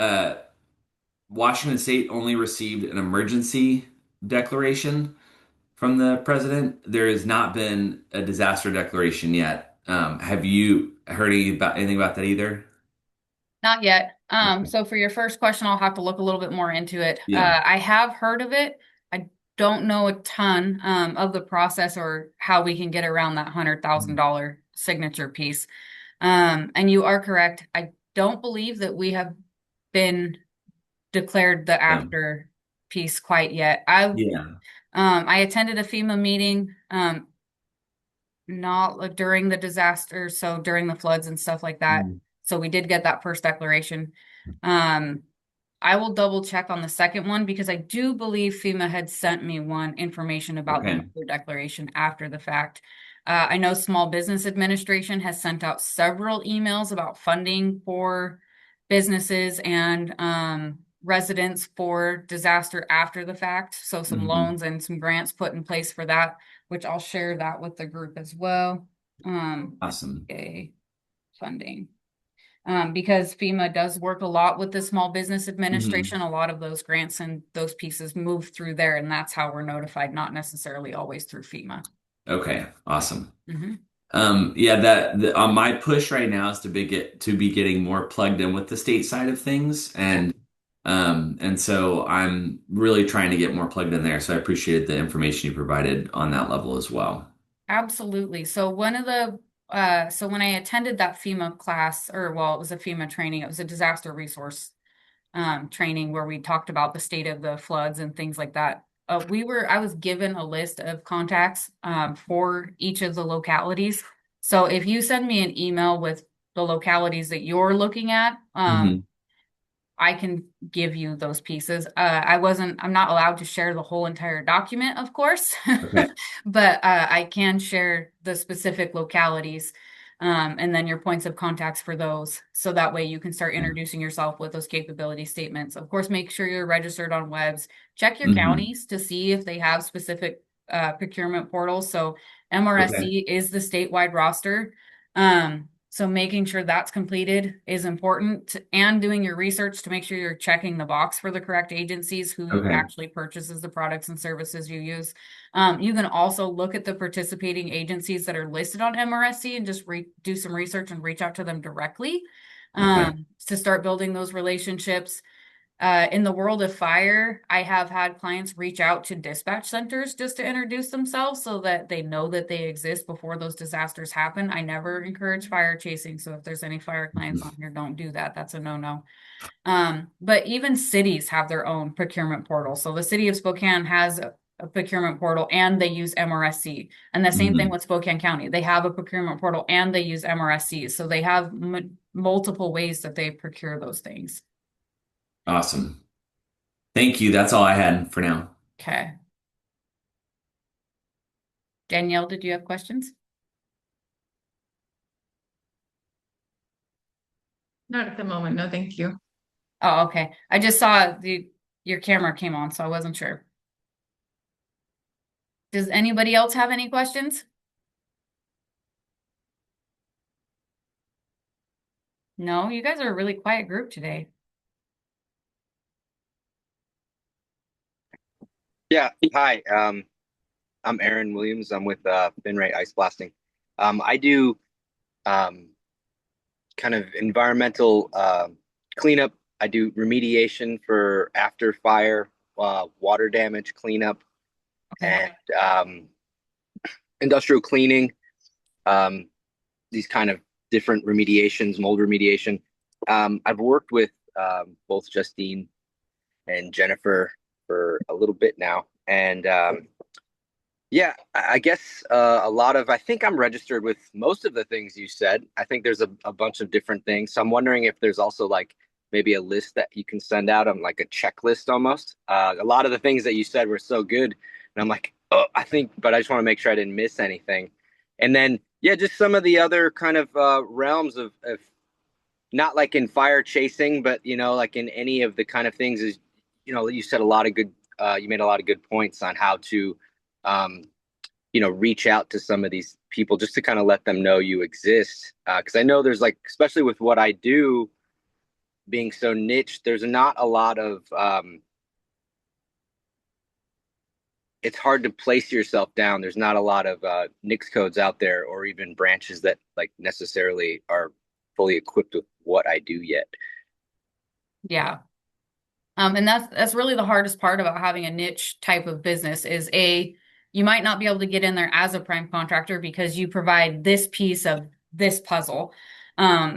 Washington State only received an emergency declaration from the president. There has not been a disaster declaration yet. Have you heard anything about that either? Not yet. Okay. So for your first question, I'll have to look a little bit more into it. Yeah. I have heard of it. I don't know a ton of the process or how we can get around that $100,000 signature piece. And you are correct. I don't believe that we have been declared the Yeah. after piece quite yet. Yeah. I attended a FEMA meeting, not like during the disaster, so during the floods and stuff like that. Mhm. So we did get that first declaration. Um, I will double check on the second one because I do believe FEMA had sent me one information about the Okay. mother declaration after the fact. I know Small Business Administration has sent out several emails about funding for businesses and residents for disaster after the fact. So some Hmm. loans and some grants put in place for that, which I'll share that with the group as well. Awesome. Okay, funding. Because FEMA does work a lot with the Small Business Hmm. Administration. A lot of those grants and those pieces move through there, and that's how we're notified, not necessarily always through FEMA. Okay. Awesome. Hmm. Yeah, on my push right now is to be getting more plugged in with the state side of things, Yeah, and so I'm really trying to get more plugged in there. So I appreciate the information you provided on that level as well. absolutely. So one of the so when I attended that FEMA class, or well, it was a FEMA training, it was a disaster resource training where we talked about the state of the floods and things like that. I was given a list of contacts for each of the localities. So if you send me an email with the localities that you're looking at, Hmm. I can give you those pieces. I'm not allowed to share the whole entire document, of course, Okay. but I can share the specific localities, and then your points of contacts for those. So that way you can start introducing yourself with those capability statements. Of course, make sure you're registered on webs. Check your Hmm. counties to see if they have specific procurement portals. So Okay. MRSC is the statewide roster. So making sure that's completed is important and doing your research to make sure you're checking the box for the correct agencies who Okay. actually purchases the products and services you use. You can also look at the participating agencies that are listed on MRSC and just do some research and reach out to them directly Okay. to start building those relationships. In the world of fire, I have had clients reach out to dispatch centers just to introduce themselves so that they know that they exist before those disasters happen. I never encourage fire chasing. So if there's any fire clients on here, don't do that. That's a no-no. But even cities have their own procurement portal. So the city of Spokane has a procurement portal and they use MRSC. And the same thing Hmm. with Spokane County. They have a procurement portal and they use MRSC. So they have multiple ways that they procure those things. Awesome. Thank you. That's all I had for now. Okay. Danielle, did you have questions? Not at the moment. No, thank you. Oh, okay. I just saw your camera came on, so I wasn't sure. Does anybody else have any questions? No, you guys are a really quiet group today. Yeah, hi. I'm Aaron Williams. I'm with Finray Ice Blasting. I do um, kind of environmental cleanup. I do remediation for after fire, water damage cleanup, Okay. and industrial cleaning. Um, these kind of different remediations, mold remediation. I've worked with both Justine and Jennifer for a little bit now, and yeah, I guess I think I'm registered with most of the things you said. I think there's a bunch of different things. So I'm wondering if there's also like maybe a list that you can send out on like a checklist almost. A lot of the things that you said were so good. And I'm like, oh, but I just want to make sure I didn't miss anything. And then, yeah, just some of the other kind of realms of not like in fire chasing, but, like in any of the kind of things is, you said a lot of good, you made a lot of good points on how to, um, reach out to some of these people just to kind of let them know you exist. Because I know there's like, especially with what I do being so niche, there's not a lot of, it's hard to place yourself down. There's not a lot of NICS codes out there or even branches that like necessarily are fully equipped with what I do yet. Yeah. And that's really the hardest part about having a niche type of business is you might not be able to get in there as a prime contractor because you provide this piece of this puzzle.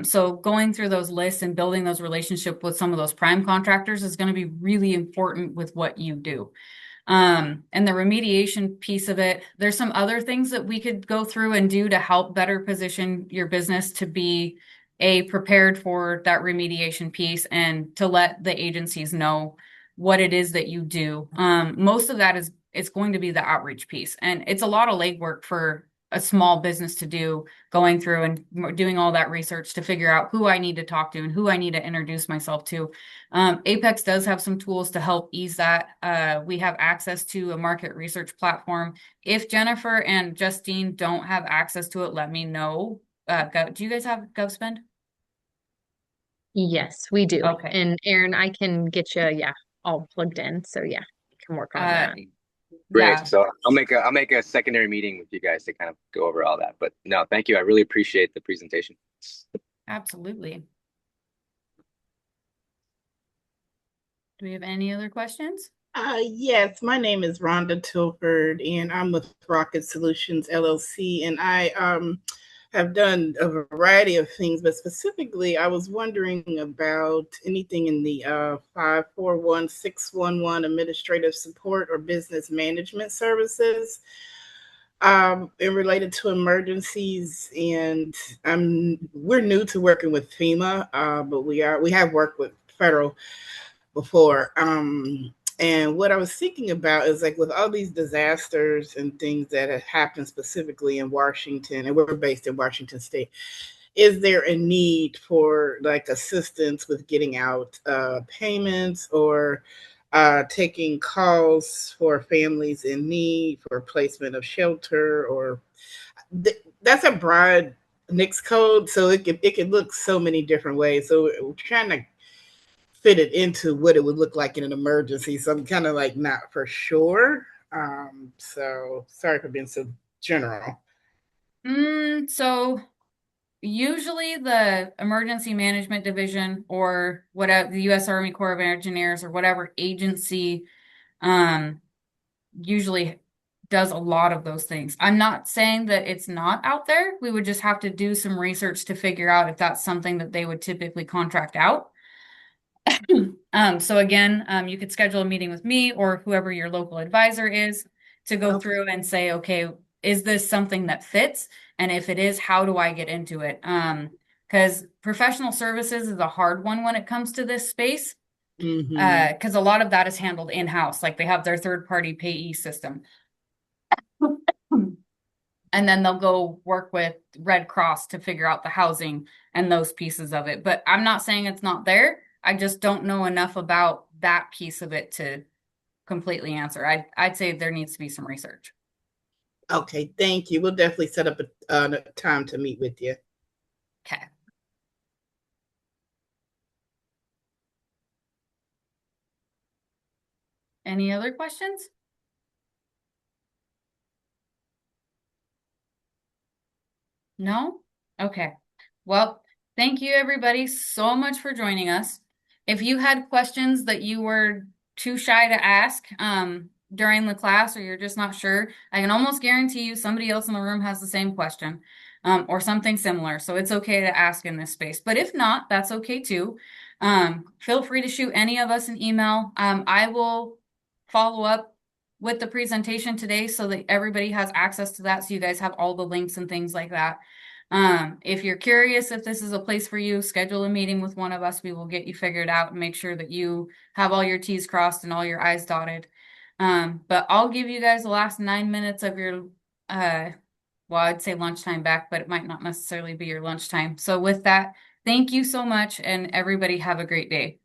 So going through those lists and building those relationships with some of those prime contractors is going to be really important with what you do. And the remediation piece of it, there's some other things that we could go through and do to help better position your business to be prepared for that remediation piece and to let the agencies know what it is that you do. Most of that is it's going to be the outreach piece, and it's a lot of legwork for a small business to do, going through and doing all that research to figure out who I need to talk to and who I need to introduce myself to. Apex does have some tools to help ease that. We have access to a market research platform. If Jennifer and Justine don't have access to it, let me know. Do you guys have GovSpend? Yes, we do. Okay. And Aaron, I can get you, yeah, all plugged in. So yeah, you can work on Uh, that. Great. yeah, So I'll make a secondary meeting with you guys to kind of go over all that. But no, thank you. I really appreciate the presentation. absolutely. Do we have any other questions? Yes, my name is Rhonda Tilford, and I'm with Rocket Solutions LLC, and I have done a variety of things, but specifically, I was wondering about anything in the 541611 administrative support or business management services and related to emergencies. And we're new to working with FEMA, but we have worked with federal before. And what I was thinking about is like with all these disasters and things that have happened specifically in Washington, and we're based in Washington State, is there a need for like assistance with getting out payments or taking calls for families in need for placement of shelter or that's a broad NICS code, so it can look so many different ways. So we're trying to fit it into what it would look like in an emergency. So I'm kind of like not for sure. So sorry for being so general. So usually the Emergency Management Division or whatever the U.S. Army Corps of Engineers or whatever agency um, usually does a lot of those things. I'm not saying that it's not out there. We would just have to do some research to figure out if that's something that they would typically contract out. So again, you could schedule a meeting with me or whoever your local advisor is to go Okay. through and say, okay, is this something that fits? And if it is, how do I get into it? Because professional services is a hard one when it comes to this space. Mm-hmm. Because a lot of that is handled in-house, like they have their third-party payee system. And then they'll go work with Red Cross to figure out the housing and those pieces of it. But I'm not saying it's not there. I just don't know enough about that piece of it to completely answer. I'd say there needs to be some research. Okay, thank you. We'll definitely set up a time to meet with you. Okay. Any other questions? No? Okay. Well, thank you everybody so much for joining us. If you had questions that you were too shy to ask during the class or you're just not sure, I can almost guarantee you somebody else in the room has the same question or something similar. So it's okay to ask in this space. But if not, that's okay too. Feel free to shoot any of us an email. I will follow up with the presentation today so that everybody has access to that so you guys have all the links and things like that. If you're curious if this is a place for you, schedule a meeting with one of us. We will get you figured out and make sure that you have all your T's crossed and all your I's dotted. But I'll give you guys the last 9 minutes of your, well, I'd say lunchtime back, but it might not necessarily be your lunchtime. So with that, thank you so much and everybody have a great day.